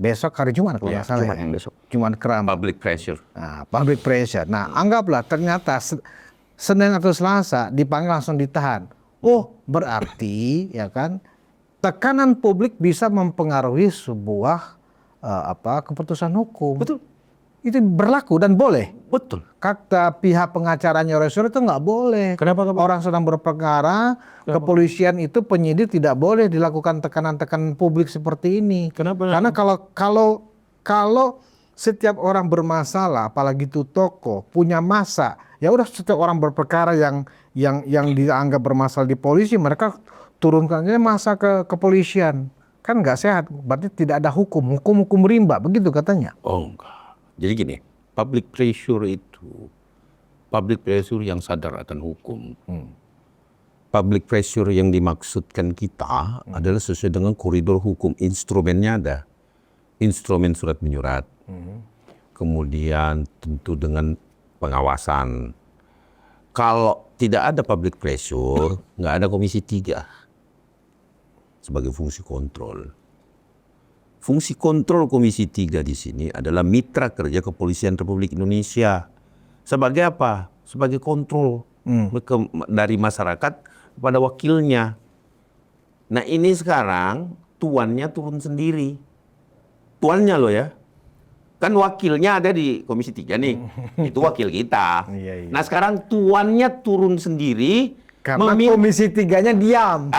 besok hari Jumat kalau nggak salah, Jumat Keramat. Public pressure. Nah, public pressure. Nah, anggaplah ternyata Senin atau Selasa dipanggil langsung ditahan. Oh, berarti ya kan tekanan publik bisa mempengaruhi sebuah keputusan hukum. Betul. Itu berlaku dan boleh. Betul. Kata pihak pengacaranya Resor itu nggak boleh. Kenapa? Orang sedang berperkara, kepolisian itu penyidik tidak boleh dilakukan tekanan-tekanan publik seperti ini. Kenapa? Karena kalau setiap orang bermasalah, apalagi itu tokoh punya masa, ya udah setiap orang berperkara yang dianggap bermasalah di polisi, mereka turunkannya masa ke kepolisian, kan nggak sehat. Berarti tidak ada hukum rimba, begitu katanya. Oh enggak. Jadi gini, public pressure itu public pressure yang sadar akan hukum. Public pressure yang dimaksudkan kita adalah sesuai dengan koridor hukum. Instrumennya ada, instrumen surat menyurat, kemudian tentu dengan pengawasan. Kalau tidak ada public pressure, nggak ada Komisi 3 sebagai fungsi kontrol. Fungsi kontrol Komisi 3 di sini adalah mitra kerja Kepolisian Republik Indonesia. Sebagai apa? Sebagai kontrol dari masyarakat kepada wakilnya. Nah ini sekarang tuannya turun sendiri. Tuannya loh ya. Kan wakilnya ada di Komisi 3 nih. Itu wakil kita. Nah sekarang tuannya turun sendiri. Karena Komisi 3-nya diam.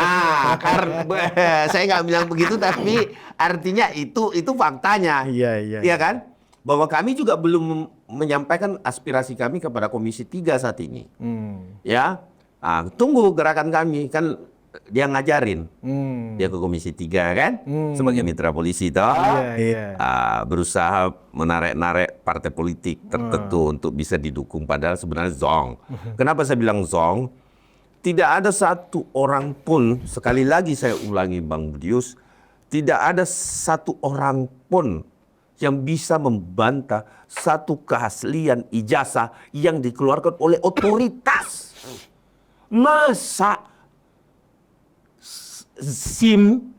Saya nggak bilang begitu, tapi artinya itu faktanya. Iya kan? Bahwa kami juga belum menyampaikan aspirasi kami kepada Komisi 3 saat ini. Ya, tunggu gerakan kami, kan dia ngajarin. Dia ke Komisi 3 kan, sebagai mitra polisi toh. Berusaha menarik-narik partai politik tertentu untuk bisa didukung, padahal sebenarnya zong. Kenapa saya bilang zong? Tidak ada satu orang pun, sekali lagi saya ulangi Bang Budius, tidak ada satu orang pun yang bisa membantah satu keaslian ijazah yang dikeluarkan oleh otoritas. Masa SIM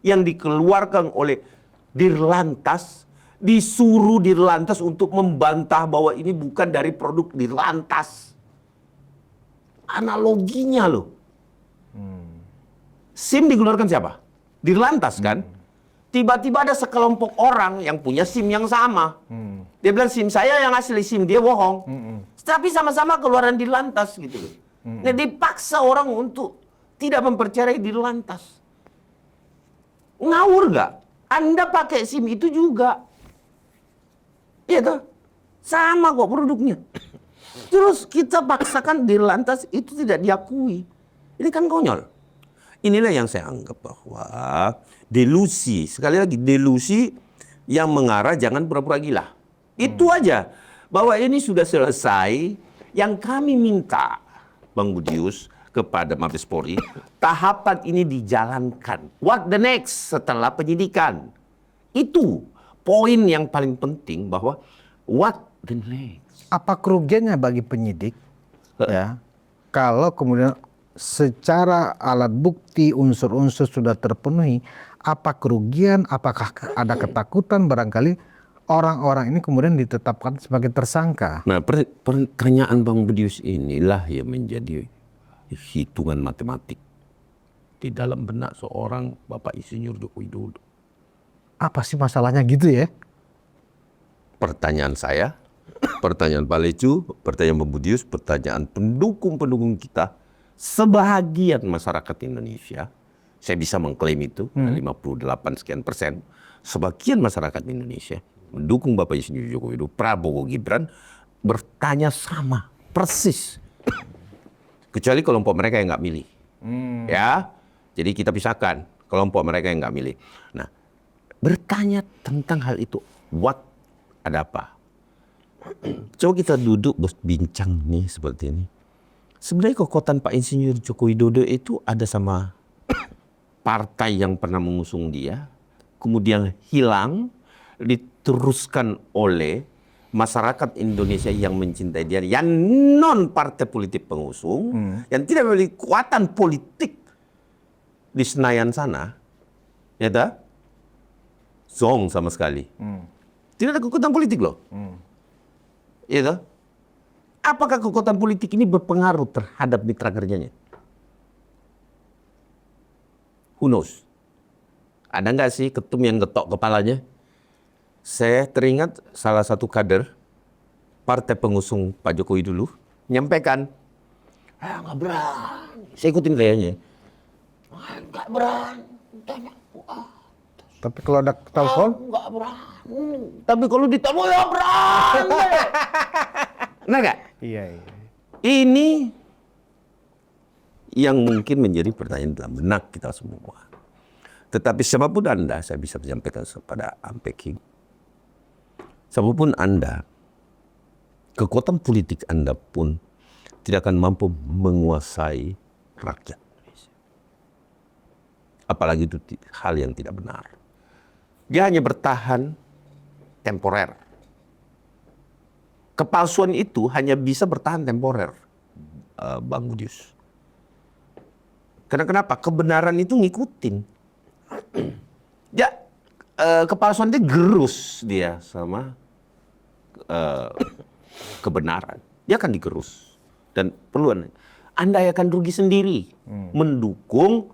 yang dikeluarkan oleh Dirlantas disuruh Dirlantas untuk membantah bahwa ini bukan dari produk Dirlantas. Analoginya loh. SIM dikeluarkan siapa? Dirlantas kan? Tiba-tiba ada sekelompok orang yang punya SIM yang sama. Dia bilang SIM saya yang asli, SIM dia bohong. Tapi sama-sama keluaran Dirlantas gitu loh. Nah, dipaksa orang untuk tidak mempercayai Dirlantas. Ngawur nggak? Anda pakai SIM itu juga. Iya toh? Sama kok produknya. Terus kita paksakan Dirlantas itu tidak diakui. Ini kan konyol. Inilah yang saya anggap bahwa delusi, sekali lagi delusi yang mengarah jangan pura-pura gila. Itu aja. Bahwa ini sudah selesai, yang kami minta Bang Budius kepada Mabes Polri, tahapan ini dijalankan. What the next setelah penyidikan? Itu poin yang paling penting, bahwa what the next. Apa kerugiannya bagi penyidik ya kalau kemudian secara alat bukti unsur-unsur sudah terpenuhi, apa kerugian, apakah ada ketakutan barangkali orang-orang ini kemudian ditetapkan sebagai tersangka? Nah, pertanyaan Bang Budius inilah yang menjadi hitungan matematik di dalam benak seorang Bapak Insinyur Joko Widodo. Apa sih masalahnya gitu ya? Pertanyaan saya, pertanyaan Pak Lecu, pertanyaan Bang Budius, pertanyaan pendukung-pendukung kita, sebahagian masyarakat Indonesia, saya bisa mengklaim itu, 58 sekian persen, sebagian masyarakat Indonesia mendukung Bapak Insinyur Joko Widodo, Prabowo Gibran, bertanya sama, persis. Kecuali kelompok mereka yang nggak milih. Ya, jadi kita pisahkan kelompok mereka yang nggak milih. Nah, bertanya tentang hal itu, what, ada apa? Coba kita duduk berbincang nih seperti ini. Sebenarnya kekuatan Pak Insinyur Joko Widodo itu ada sama partai yang pernah mengusung dia, kemudian hilang, diteruskan oleh masyarakat Indonesia yang mencintai dia, yang non partai politik pengusung, yang tidak memiliki kekuatan politik di Senayan sana, ya tak? Zong sama sekali. Tidak ada kekuatan politik loh. Ya tak? Apakah kekuatan politik ini berpengaruh terhadap mitra kerjanya? Who knows? Ada nggak sih ketum yang getok kepalanya? Saya teringat salah satu kader partai pengusung Pak Jokowi dulu menyampaikan, nggak berani. Saya ikutin kayaknya. Nggak berani. Tanya, Tapi kalau ada telepon, nggak berani. Tapi kalau ditelepon ya berani. Nah nggak? iya. Ini yang mungkin menjadi pertanyaan dalam benak kita semua. Tetapi siapapun Anda, saya bisa menyampaikan kepada Ampeking, siapapun Anda, kekuatan politik Anda pun tidak akan mampu menguasai rakyat Indonesia. Apalagi itu hal yang tidak benar. Dia hanya bertahan temporer. Kepalsuan itu hanya bisa bertahan temporer, Bang Budius. Karena kenapa? Kebenaran itu ngikutin. Ya, kepalsuan itu gerus dia sama kebenaran. Dia akan digerus. Dan perlu Anda akan rugi sendiri mendukung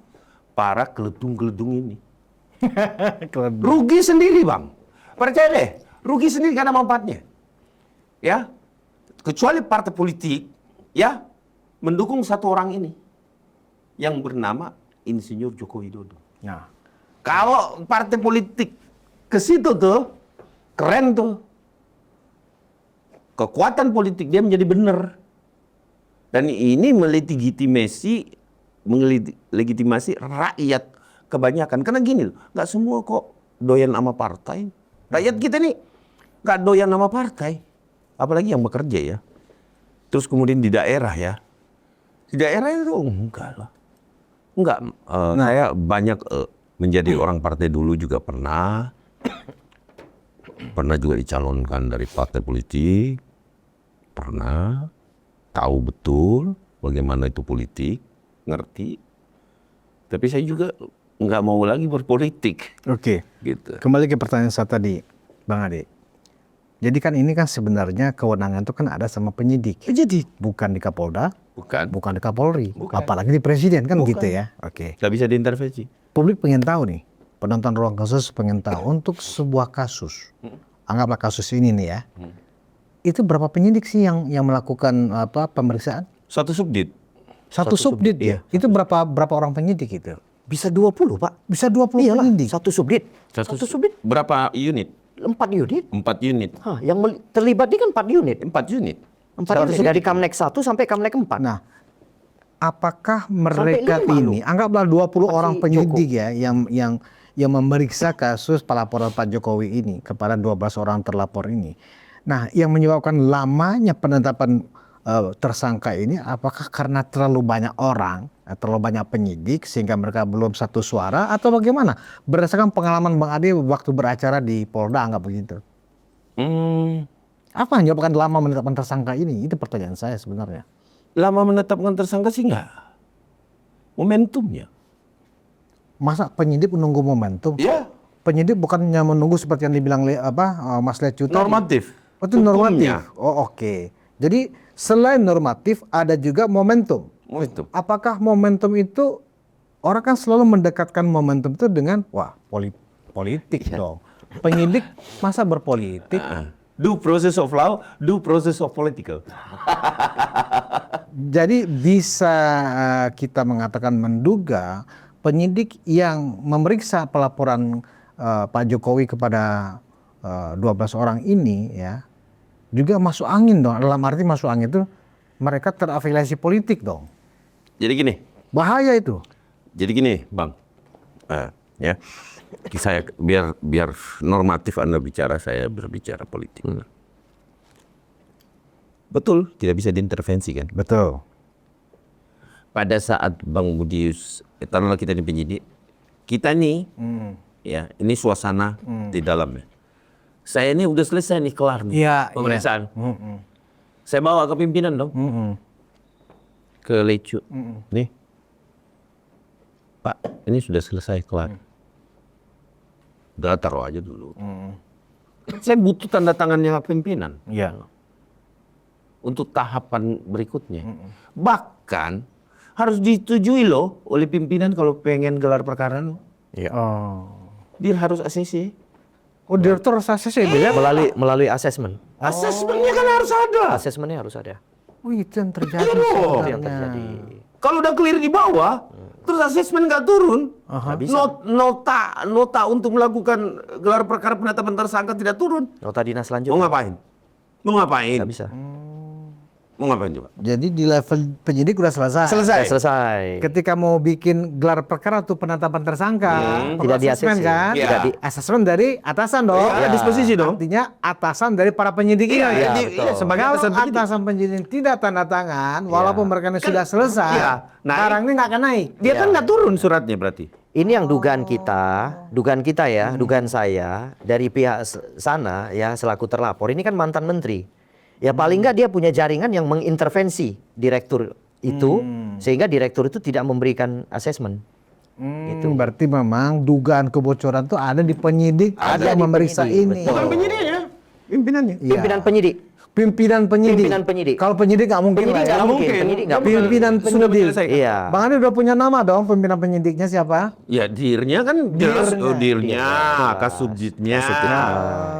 para keledung-keledung ini. Rugi sendiri, Bang. Percaya deh, rugi sendiri karena manfaatnya. Ya, kecuali partai politik ya mendukung satu orang ini yang bernama Insinyur Joko Widodo. Nah, Kalau partai politik ke situ tuh keren tuh, kekuatan politik dia menjadi benar, dan ini melegitimasi rakyat kebanyakan. Karena gini loh, nggak semua kok doyan sama partai. Rakyat kita nih nggak doyan sama partai. Apalagi yang bekerja ya. Terus kemudian di daerah ya. Di daerah itu enggak lah. Enggak. Saya banyak menjadi orang partai dulu juga pernah. pernah juga dicalonkan dari partai politik, pernah tahu betul bagaimana itu politik, ngerti. Tapi saya juga nggak mau lagi berpolitik, Oke. gitu. Kembali ke pertanyaan saya tadi, Bang Ade. Jadi kan ini kan sebenarnya kewenangan itu kan ada sama penyidik. Bukan di Kapolda, Bukan, bukan di Kapolri, Bukan. apalagi di Presiden kan Bukan. gitu ya. Oke. nggak bisa diintervensi. Publik pengen tahu nih, penonton Ruang Khusus pengen tahu untuk sebuah kasus, anggaplah kasus ini nih ya, itu berapa penyidik sih yang melakukan pemeriksaan? Satu subdit. Satu subdit ya. Itu berapa orang penyidik itu? Bisa 20, Pak. Bisa 20 Iyalah, penyidik. satu subdit. Satu subdit Berapa unit? 4 unit. 4 unit. Hah, yang terlibat ini kan 4 unit. 4 unit. 4 unit dari Kamlek 1 sampai Kamlek 4. Nah, apakah mereka lima ini, anggaplah 20 orang Masih penyidik ya yang memeriksa kasus pelaporan Pak Jokowi ini kepada 12 orang terlapor ini. Nah, yang menyebabkan lamanya penetapan tersangka ini apakah karena terlalu banyak orang, terlalu banyak penyidik sehingga mereka belum satu suara atau bagaimana? Berdasarkan pengalaman Bang Ade waktu beracara di Polda anggap begitu. Apa yang menyebabkan lama menetapkan tersangka ini? Itu pertanyaan saya sebenarnya. Lama menetapkan tersangka sih enggak. Momentumnya. Masa penyidik menunggu momentum? Iya. Penyidik bukannya menunggu seperti yang dibilang Mas Lecu tadi. Normatif. Oh, itu normatif. Hukumnya. Oh, oke. Jadi selain normatif ada juga momentum. Momentum. Apakah momentum itu orang kan selalu mendekatkan momentum itu dengan politik dong. Penyidik masa berpolitik? Do process of law, do process of political. Jadi bisa kita mengatakan menduga penyidik yang memeriksa pelaporan Pak Jokowi kepada 12 orang ini ya juga masuk angin dong. Dalam arti masuk angin itu mereka terafiliasi politik dong. Jadi gini. Bahaya itu. Jadi gini, Bang. Ya. Saya biar normatif Anda bicara, saya berbicara politik. Betul, tidak bisa diintervensi kan. Betul. Pada saat Bang Budius, taruhlah kita di penyidik, kita nih, ya ini suasana di dalamnya. Saya ini udah selesai nih, kelar nih Iya, pemeriksaan. Saya bawa ke pimpinan dong, ke Lecu. Nih, Pak, ini sudah selesai, kelar. Udah taruh aja dulu. Saya butuh tanda tangannya pimpinan. Iya. Untuk tahapan berikutnya. Bahkan harus disetujui loh oleh pimpinan kalau pengen gelar perkara lo. Iya. Oh. Dia harus ACC. Oh, direktur ACC bilang. Melalui asesmen. Asesmennya kan harus ada. Asesmennya harus ada. Oh, itu yang terjadi. Loh. Itu yang terjadi. Kalau udah clear di bawah, terus asesmen nggak turun, Nggak bisa. nota untuk melakukan gelar perkara penetapan tersangka tidak turun. Nota dinas Mau lanjut. ngapain? Mau ngapain? Nggak bisa. Mau ngapain coba? Jadi di level penyidik udah selesai. Udah selesai. Ketika mau bikin gelar perkara untuk penetapan tersangka, perlu Tidak di asesmen ACC. kan? Iya. Tidak di asesmen dari atasan dong. Iya, disposisi dong. Artinya atasan dari para penyidik ini. Iya, betul. Sebagai Kalau atasan penyidik tidak tanda tangan, walaupun mereka ini sudah selesai, iya. Nah, barang ini nggak akan naik. Dia kan nggak turun suratnya berarti. Ini yang dugaan kita ya, dugaan saya dari pihak sana ya selaku terlapor. Ini kan mantan menteri. Ya paling nggak dia punya jaringan yang mengintervensi direktur itu sehingga direktur itu tidak memberikan asesmen. Itu berarti memang dugaan kebocoran itu ada di penyidik Ada yang di memeriksa penyidik, ini. betul. Bukan penyidiknya, pimpinannya. Iya. Pimpinan penyidik. Pimpinan penyidik. Kalau penyidik nggak mungkin Penyidik lah ya. nggak mungkin. Penyidik nggak mungkin. Pimpinan Sudah penyidik. menyelesaikan. Iya. Bang Ade udah punya nama dong pimpinan penyidiknya siapa? Ya dirnya kan jelas, Dirnya. dirnya, kasubditnya,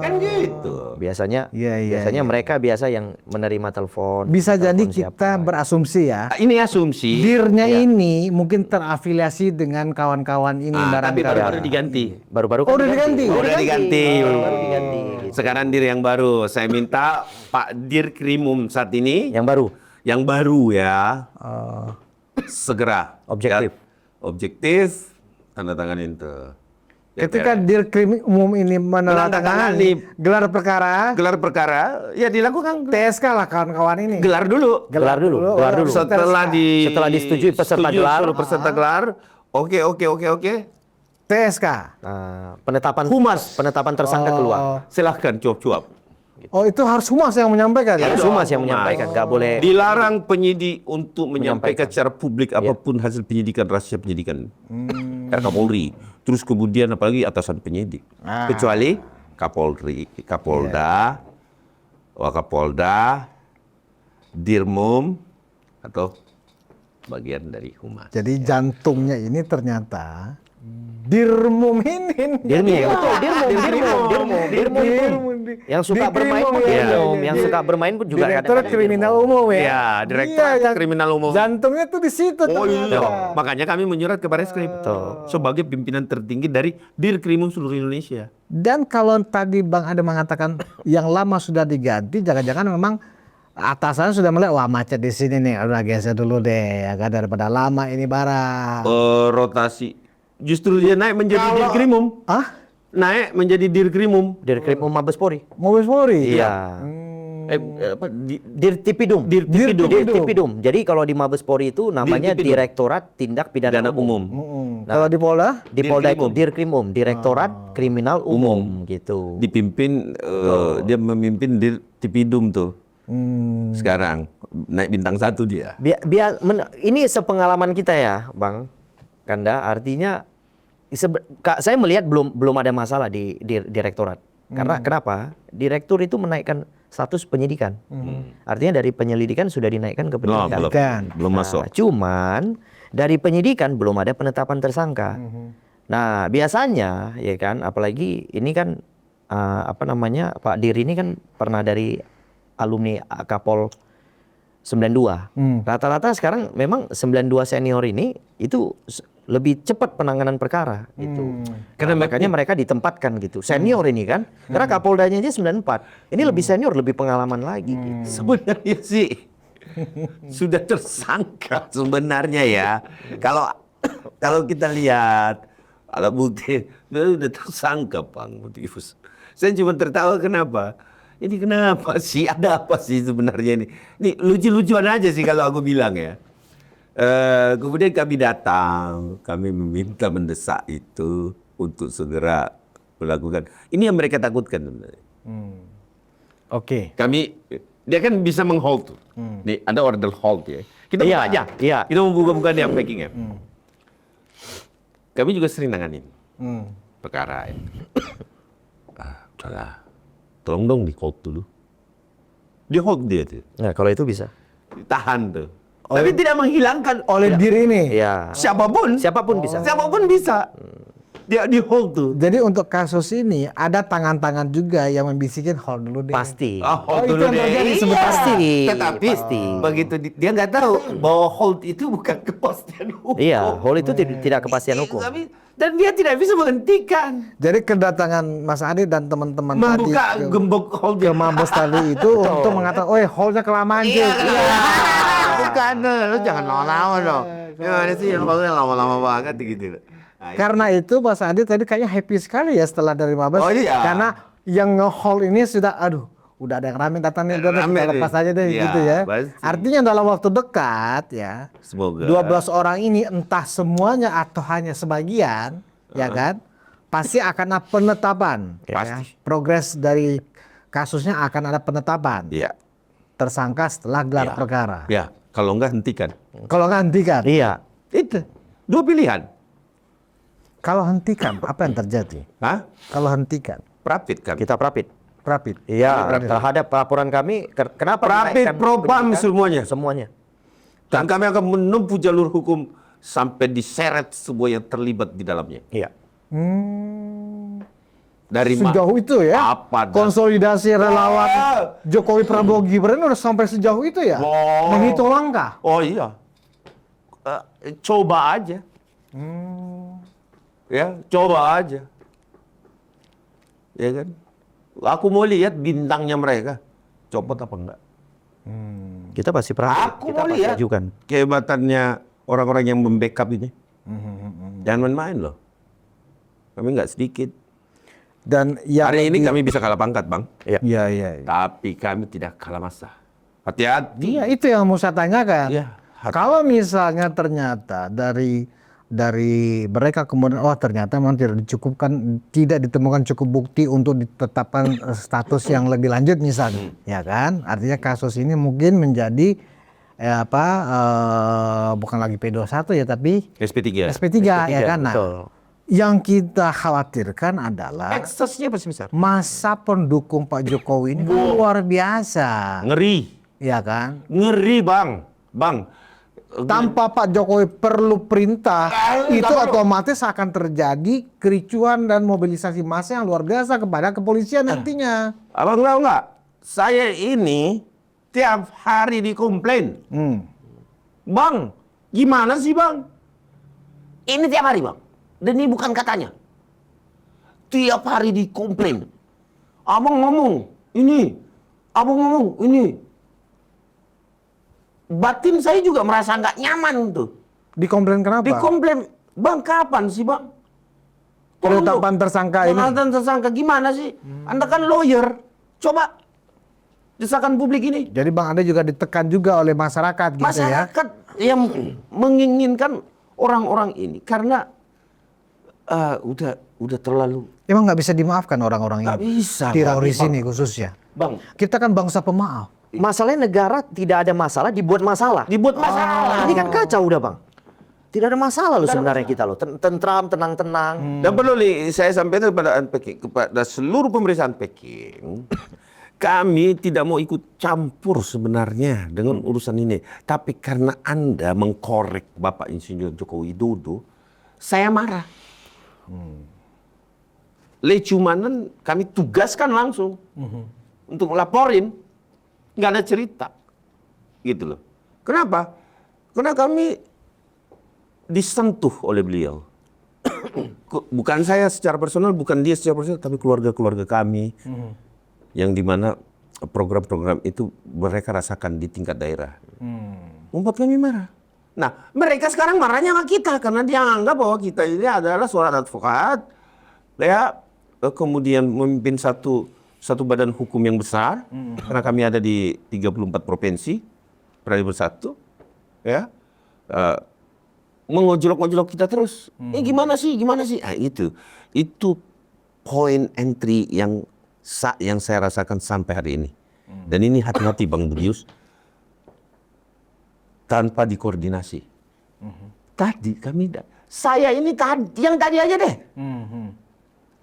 kan gitu. Biasanya Iya, biasanya mereka biasa yang menerima telepon. Bisa jadi telepon kita siapa. berasumsi ya. Ini asumsi. Dirnya ini mungkin terafiliasi dengan kawan-kawan ini Tapi barangkali. baru diganti. Baru-baru Oh, udah diganti? Udah diganti. Baru diganti. gitu. Sekarang dir yang baru. Saya minta Pak Dir Krimum saat ini Yang baru. ya segera Objektif. ya, objektif tanda tanganin tuh. Ketika Dirkrim Umum ini menandatangani gelar perkara, gelar perkara ya dilakukan TSK lah kawan-kawan ini. gelar dulu. Gelar dulu. Setelah Setelah disetujui peserta setuju gelar. seluruh peserta gelar. Oke. TSK. Penetapan tersangka keluar. Silahkan cuap-cuap. Oh, itu harus humas yang menyampaikan. Harus Ya? humas yang menyampaikan, nggak boleh. Dilarang penyidik untuk menyampaikan secara publik apapun hasil penyidikan, rahasia penyidikan. Kapolri. Terus kemudian apalagi atasan penyidik. Kecuali Kapolri, Kapolda, Wakapolda, Dirmum, atau bagian dari humas. Jadi jantungnya ini ternyata Dirmum ini. Betul, Dirmum. Yang suka bermain pun Dirmum, yang suka bermain pun juga Direktur kadang-kadang Kriminal Dirmum. Umum ya. Ya, Direktur Iya, Kriminal Umum. Jantungnya tuh di situ Oh iya, ternyata. makanya kami menyurat ke Bareskrim sebagai pimpinan tertinggi dari Dirkrimum seluruh Indonesia. Dan kalau tadi Bang Ade mengatakan yang lama sudah diganti, jangan-jangan memang atasan sudah melihat wah macet di sini nih, udah geser dulu deh, ya kan daripada lama ini barang. Rotasi, justru dia naik menjadi Dirkrimum, naik menjadi Dirkrimum. Dirkrimum Mabespori. Mabes Polri. Iya. Apa? Dirtipidum. Dirtipidum. Jadi kalau di Mabespori itu namanya Dirtipidum. Direktorat Tindak Pidana Pidana Umum. Umum. Kalau di Polda? Di Polda itu Dirkrimum. Direktorat Kriminal Umum gitu. Dipimpin, dia memimpin Dirtipidum tuh. Sekarang naik bintang 1 dia. Ini sepengalaman kita ya, Bang Kanda. Artinya saya melihat belum ada masalah di direktorat. Karena kenapa? Direktur itu menaikkan status penyidikan. Artinya dari penyelidikan sudah dinaikkan ke penyidikan. Belum masuk. Cuman dari penyidikan belum ada penetapan tersangka. Nah, biasanya ya kan, apalagi ini kan Pak Dir ini kan pernah dari alumni Kapol 92. Rata-rata sekarang memang 92 senior ini itu lebih cepat penanganan perkara gitu. Karena makanya mereka ditempatkan gitu. Senior ini kan. Karena Kapoldanya aja 94. Ini lebih senior, lebih pengalaman lagi gitu. Sebenarnya sih sudah tersangka sebenarnya ya. Kalau kita lihat alat bukti sudah tersangka Bang Mutifus. Saya cuma tertawa kenapa? Ini kenapa sih? Ada apa sih sebenarnya ini? Ini lucu-lucuan aja sih kalau aku bilang ya. Kemudian kami datang, kami meminta mendesak itu untuk segera melakukan. Ini yang mereka takutkan sebenarnya. Oke. Dia kan bisa menghold tuh. Nih ada order hold ya. Kita buka aja. Iya. Kita membuka-buka yang packingnya. Kami juga sering nanganin perkara ya. Udahlah. Tolong dong di hold dulu. Di hold dia tuh. Nah, kalau itu bisa. Tahan tuh. Tapi tidak menghilangkan Oleh diri ini. Iya. siapapun. Siapapun bisa. Siapapun bisa. Dia di hold tuh. Jadi untuk kasus ini ada tangan-tangan juga yang membisikin hold dulu deh. Pasti. Hold itu yang terjadi Iya. sebentar. Pasti. Tetapi Pasti. begitu dia nggak tahu bahwa hold itu bukan kepastian hukum. Iya, hold itu tidak kepastian hukum. Dan dia tidak bisa menghentikan. Jadi kedatangan Mas Adi dan teman-teman tadi Membuka gembok hold ke Mabes tadi itu untuk mengatakan, "Oh, holdnya kelamaan Iya. Cik." Bukan, lu jangan lama-lama dong. Gimana sih holdnya lama-lama banget gitu. Nah, Karena itu Mas Adi tadi kayaknya happy sekali ya setelah dari Mabes. Oh, iya. Karena yang nge-hold ini sudah udah ada yang rame datangnya udah Rame kita lepas nih. aja deh Iya, gitu ya. pasti. Artinya dalam waktu dekat ya. semoga 12 orang ini entah semuanya atau hanya sebagian ya kan pasti akan ada penetapan. Pasti. Ya. Progres dari kasusnya akan ada penetapan. Iya. Tersangka setelah gelar Iya. perkara. Ya, kalau enggak hentikan. Kalau nggak hentikan. Iya. Itu dua pilihan. Kalau hentikan apa yang terjadi? Hah? Kalau hentikan Prapit kami. Kita prapit. rapid. Iya, terhadap laporan kami kenapa Prapit, menaikkan propam penyidikan? semuanya. Semuanya. Dan kami akan menempuh jalur hukum sampai diseret semua yang terlibat di dalamnya. Iya. Dari Sejauh itu ya. Apa dah? Konsolidasi relawan Jokowi Prabowo Gibran udah sampai sejauh itu ya. Oh. Menghitung langkah. Oh iya. Coba aja. Ya, coba aja. Ya kan? Aku mau lihat bintangnya mereka. Copot apa enggak? Kita pasti prapit. Aku Kita mau pasti lihat ajukan. kehebatannya orang-orang yang membackup ini. Jangan main-main loh. Kami nggak sedikit. Dan yang Hari ini kami bisa kalah pangkat, Bang. Iya. Iya, iya. Tapi kami tidak kalah masa. Hati-hati. Iya, itu yang mau saya tanyakan. Iya, hati- Kalau misalnya ternyata dari dari mereka kemudian ternyata memang tidak ditemukan cukup bukti untuk ditetapkan status yang lebih lanjut misalnya, ya kan? Artinya kasus ini mungkin menjadi bukan lagi P21 ya, tapi SP3. SP3 ya kan. Nah, betul. yang kita khawatirkan adalah Eksesnya pasti besar. masa pendukung Pak Jokowi ini kan luar biasa, Ngeri. ya kan? Ngeri, Bang. Bang. Tanpa Pak Jokowi perlu perintah, itu otomatis akan terjadi kericuan dan mobilisasi massa yang luar biasa kepada kepolisian nantinya. Abang tahu nggak? Saya ini tiap hari dikomplain. Bang, gimana sih Bang? Ini tiap hari Bang. Dan ini bukan katanya. Tiap hari dikomplain. Abang ngomong ini. Abang ngomong ini. Batin saya juga merasa nggak nyaman tuh. Dikomplain kenapa? Dikomplain, Bang kapan sih Bang? Penetapan tersangka ini. Penetapan tersangka gimana sih? Anda kan lawyer. Coba desakan publik ini. Jadi Bang, Anda juga ditekan juga oleh masyarakat gitu ya? Masyarakat yang menginginkan orang-orang ini karena udah terlalu. Emang nggak bisa dimaafkan orang-orang Nggak ini? bisa, Teroris Bang. ini khususnya. Bang, Kita kan bangsa pemaaf. Masalahnya negara tidak ada masalah, dibuat masalah. dibuat masalah. Ini kan kacau udah Bang. Tidak ada masalah loh sebenarnya kita loh. Tentram, tenang-tenang. Dan perlu nih saya sampaikan kepada seluruh pemeriksaan Peking, kami tidak mau ikut campur sebenarnya dengan urusan ini. Tapi karena Anda mengkorek Bapak Insinyur Joko Widodo, saya marah. Lecumanan kami tugaskan langsung untuk melaporin, nggak ada cerita, gitu loh. Kenapa? Karena kami disentuh oleh beliau. Bukan saya secara personal, bukan dia secara personal, tapi keluarga-keluarga kami yang dimana program-program itu mereka rasakan di tingkat daerah. Membuat kami marah. Nah, mereka sekarang marahnya sama kita karena dia anggap bahwa kita ini adalah seorang advokat, ya, kemudian memimpin satu badan hukum yang besar, karena kami ada di 34 provinsi, peradilan bersatu, ya, mengojlok-ojlok kita terus. Gimana sih? Ah, itu point entry yang saya rasakan sampai hari ini. Dan ini hati-hati Bang Budius, tanpa dikoordinasi. Tadi kami, saya ini yang tadi aja deh.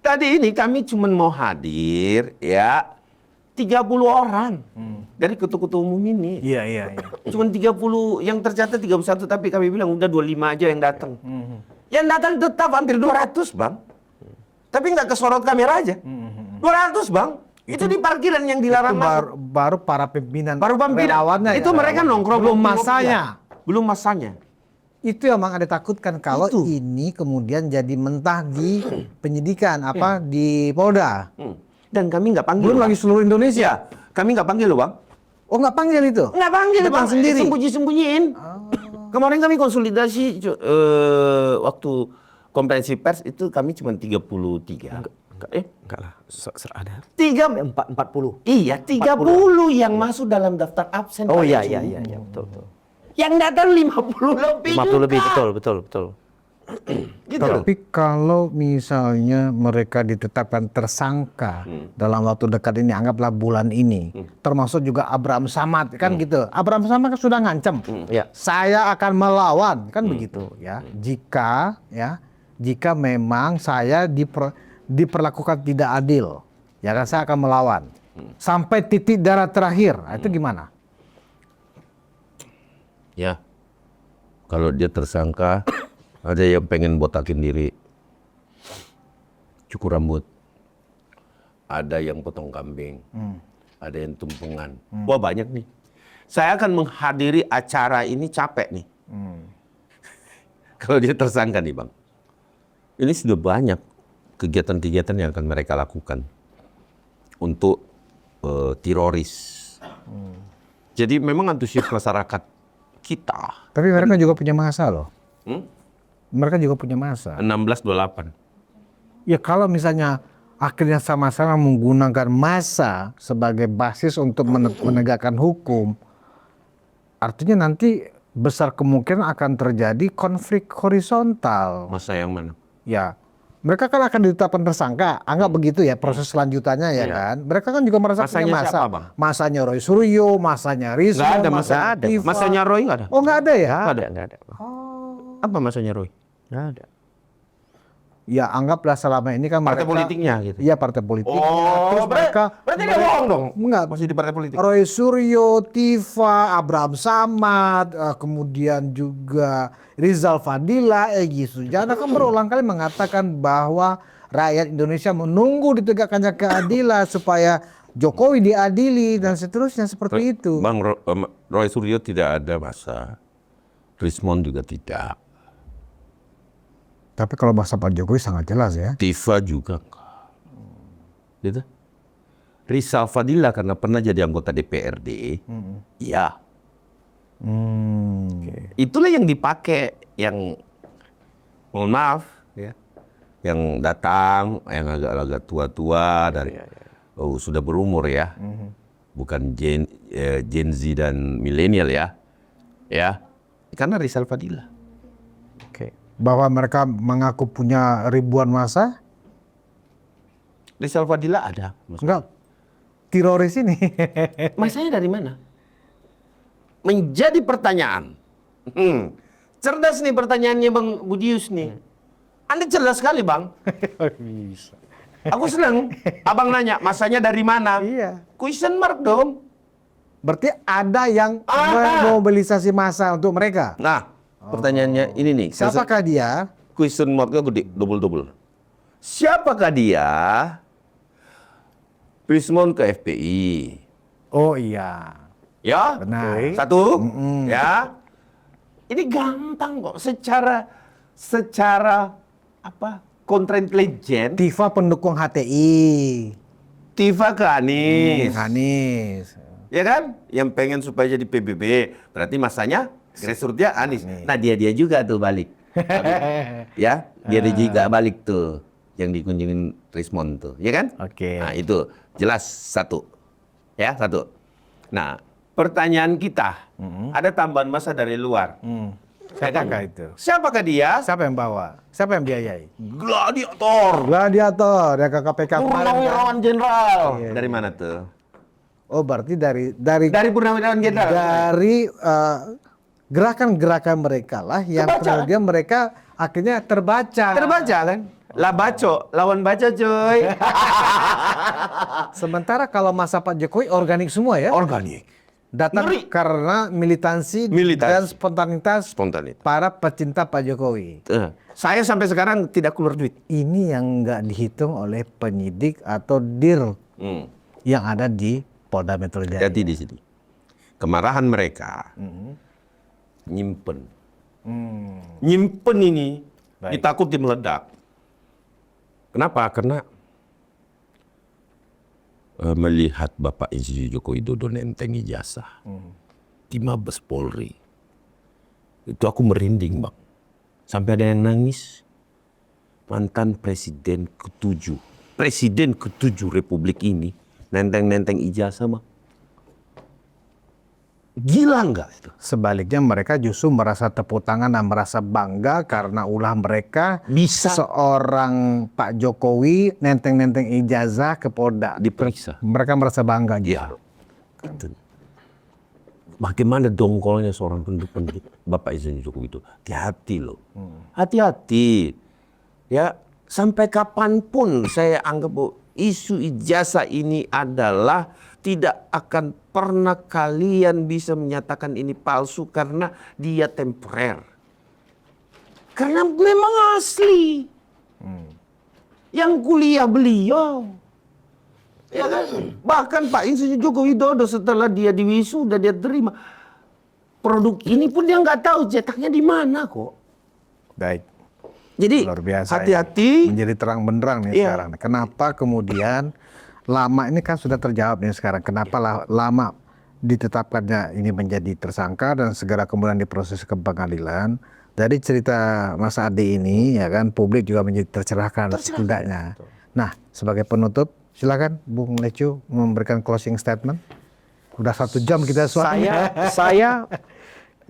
Tadi ini kami cuma mau hadir ya 30 orang dari ketua-ketua umum ini. Iya. Cuma 30 yang tercatat 31, tapi kami bilang udah 25 aja yang datang. Yang datang tetap hampir 200 Bang. Tapi nggak kesorot kamera aja. 200 Bang. Itu di parkiran yang dilarang masuk. Baru para pimpinan. Baru pimpinan. relawannya Itu ya. mereka nongkrong. Belum masanya. Belum masanya. Itu yang Anda takutkan kalau Itu. ini kemudian jadi mentah di penyidikan di Polda. Dan kami nggak panggil. Belum Bang. lagi seluruh Indonesia. Iya, kami nggak panggil loh Bang. Oh, nggak panggil itu? Nggak panggil Datang Bang, sendiri? sembunyi-sembunyiin. Kemarin kami konsolidasi waktu konferensi pers itu kami cuma 33. Enggak lah, ada. 40. Iya, 30 yang masuk dalam daftar absen. Oh iya, paling iya, betul. Yang datang 50 lebih. 50 lebih, juga. betul. Gitu loh. Tapi kalau misalnya mereka ditetapkan tersangka dalam waktu dekat ini, anggaplah bulan ini, termasuk juga Abraham Samad kan gitu. Abraham Samad kan sudah ngancam, Ya. saya akan melawan kan begitu ya. Jika memang saya diperlakukan tidak adil, ya kan saya akan melawan sampai titik darah terakhir. Nah, itu gimana? Ya, kalau dia tersangka, ada yang pengen botakin diri, cukur rambut, ada yang potong kambing, ada yang tumpengan. Wah banyak nih. Saya akan menghadiri acara ini capek nih. Kalau dia tersangka nih Bang. Ini sudah banyak kegiatan-kegiatan yang akan mereka lakukan untuk teroris. Jadi memang antusias masyarakat kita. Tapi mereka juga punya masa loh. Mereka juga punya masa. 1628. Ya kalau misalnya akhirnya sama-sama menggunakan massa sebagai basis untuk menegakkan hukum, artinya nanti besar kemungkinan akan terjadi konflik horizontal. Masa yang mana? Ya, mereka kan akan ditetapkan tersangka, anggap begitu ya proses selanjutannya ya kan. Mereka kan juga merasa punya Masanya masa. siapa, Bang? Masanya Roy Suryo, masanya Risma, Nggak ada masa. masanya ada. Tifa. Masanya Roy nggak ada? Oh nggak ada ya? Nggak ada. Apa masanya Roy? Nggak ada. Ya anggaplah selama ini kan Partai mereka, politiknya gitu. Iya partai politik. Oh, Terus berarti dia bohong dong. Enggak. Masih di partai politik. Roy Suryo, Tifa, Abraham Samad, kemudian juga Rizal Fadila, Egy Sujana kan berulang kali mengatakan bahwa rakyat Indonesia menunggu ditegakkannya keadilan supaya Jokowi diadili dan seterusnya seperti itu. Bang Roy Suryo tidak ada masa. Rismon juga tidak. Tapi kalau bahasa Pak Jokowi sangat jelas ya. Tifa juga enggak. Gitu. Rizal Fadila karena pernah jadi anggota DPRD. Iya. Itulah yang dipakai, yang mohon maaf ya. Yang datang yang agak-agak tua-tua dari sudah berumur ya. Bukan Gen Z dan milenial ya. Ya. Karena Rizal Fadila. Bahwa mereka mengaku punya ribuan massa? Rizal Fadila ada. Enggak. Teroris ini. Masanya dari mana? Menjadi pertanyaan. Cerdas nih pertanyaannya Bang Budius nih. Anda cerdas sekali Bang. Bisa. Aku senang. Abang nanya, masanya dari mana? Iya. Question mark dong. Berarti ada yang memobilisasi massa untuk mereka. Nah, pertanyaannya ini nih. Siapakah dia? Question marknya gede, double. Siapakah dia? Rismon ke FPI. Oh iya. Ya, Benar. satu, ya. Ini gampang kok. Secara apa? Kontra intelijen. Tifa pendukung HTI. Tifa ke Anies, Anies. ya kan? Yang pengen supaya jadi PBB, berarti masanya grassroots-nya Anies. Nah dia juga tuh balik, ya. Dia juga balik tuh, yang dikunjungin Rismon tuh, ya kan? Oke. Nah itu jelas satu, ya satu. Nah pertanyaan kita, ada tambahan massa dari luar. Siapakah itu? Siapakah dia? Siapa yang bawa? Siapa yang biayai? Gladiator. Gladiator ya KPK kemarin. kan? Purnawirawan Jenderal. Dari mana tuh? Oh berarti dari Purnawirawan Jenderal. dari gerakan-gerakan mereka lah yang Terbaca, kemudian mereka akhirnya terbaca. Terbaca kan? Lah baco, lawan baca coy. Sementara kalau masa Pak Jokowi organik semua ya. Organik. Datang Ngeri. karena militansi dan spontanitas Spontanitas. para pecinta Pak Jokowi. Saya sampai sekarang tidak keluar duit. Ini yang nggak dihitung oleh penyidik atau dir yang ada di Polda Metro Jaya. Jadi di sini. Kemarahan mereka nyimpen. Nyimpen ini ditakuti meledak. Kenapa? Karena melihat Bapak Insinyur Joko Widodo nenteng ijazah di Mabes Polri. Itu aku merinding Bang. Sampai ada yang nangis. Mantan Presiden ke-7 Republik ini nenteng-nenteng ijazah Bang. Gila nggak itu? Sebaliknya mereka justru merasa tepuk tangan dan merasa bangga karena ulah mereka Bisa seorang Pak Jokowi nenteng-nenteng ijazah ke Polda. diperiksa. Mereka merasa bangga gitu. Ya. Gitu. Bagaimana dongkolnya seorang pendukung Bapak Insinyur Joko Widodo? Hati-hati loh. Hati-hati. Ya, sampai kapanpun saya anggap bahwa isu ijazah ini adalah tidak akan pernah kalian bisa menyatakan ini palsu karena dia temporer. Karena memang asli. Yang kuliah beliau. Ya kan? Bahkan Pak Insinyur Joko Widodo setelah dia diwisuda dia terima produk ini pun dia nggak tahu cetaknya di mana kok. Baik. Jadi Luar biasa. hati-hati. Menjadi terang benderang nih Iya. sekarang. Kenapa kemudian lama ini kan sudah terjawab nih sekarang. Kenapa lama ditetapkannya ini menjadi tersangka dan segera kemudian diproses ke pengadilan. Dari cerita Mas Ade ini ya kan publik juga menjadi tercerahkan setidaknya. Nah sebagai penutup silakan Bung Lecu memberikan closing statement. Udah 1 jam kita Saya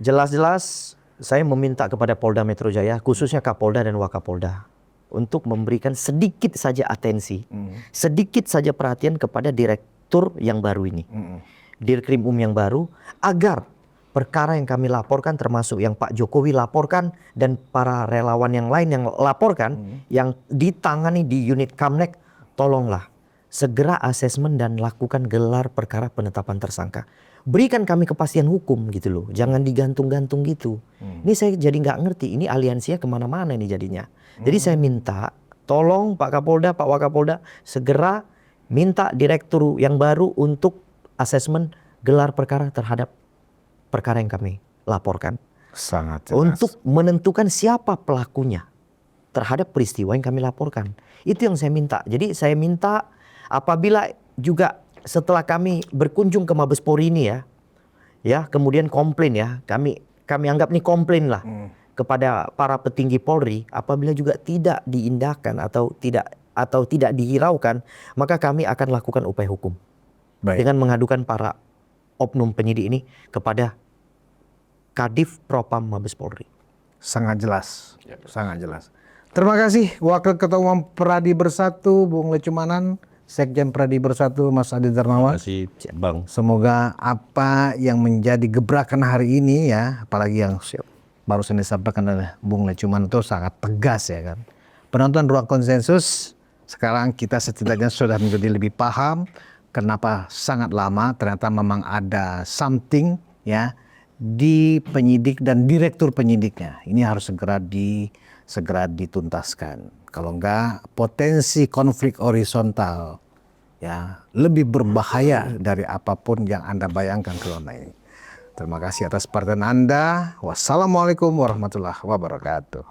Jelas-jelas saya meminta kepada Polda Metro Jaya, khususnya Kapolda dan Wakapolda, untuk memberikan sedikit saja atensi, sedikit saja perhatian kepada direktur yang baru ini, Dirkrimum yang baru, agar perkara yang kami laporkan, termasuk yang Pak Jokowi laporkan dan para relawan yang lain yang laporkan, yang ditangani di unit Kamnek, tolonglah segera asesmen dan lakukan gelar perkara penetapan tersangka. Berikan kami kepastian hukum gitu loh, jangan digantung-gantung gitu. Ini saya jadi nggak ngerti, ini aliansinya kemana-mana ini jadinya. Jadi saya minta, tolong Pak Kapolda, Pak Wakapolda, segera minta direktur yang baru untuk asesmen gelar perkara terhadap perkara yang kami laporkan. Sangat jelas. Untuk menentukan siapa pelakunya terhadap peristiwa yang kami laporkan. Itu yang saya minta. Jadi saya minta apabila juga setelah kami berkunjung ke Mabespori ini ya kemudian komplain ya, kami anggap ini komplain lah kepada para petinggi Polri, apabila juga tidak diindahkan atau tidak dihiraukan, maka kami akan lakukan upaya hukum. Baik. Dengan mengadukan para oknum penyidik ini kepada Kadif Propam Mabes Polri. Sangat jelas, sangat jelas. Terima kasih Wakil Ketua Umum Pradi Bersatu, Bung Lecumanan, Sekjen Pradi Bersatu, Mas Adi Darmawan. Terima kasih Bang. Semoga apa yang menjadi gebrakan hari ini ya, apalagi yang barusan disampaikan oleh Bung Lecumanan itu sangat tegas ya kan. Penonton Ruang Konsensus, sekarang kita setidaknya sudah menjadi lebih paham kenapa sangat lama ternyata memang ada something ya di penyidik dan direktur penyidiknya. Ini harus segera dituntaskan. Kalau enggak, potensi konflik horizontal ya lebih berbahaya dari apapun yang Anda bayangkan selama ini. Terima kasih atas perhatian Anda. Wassalamualaikum warahmatullahi wabarakatuh.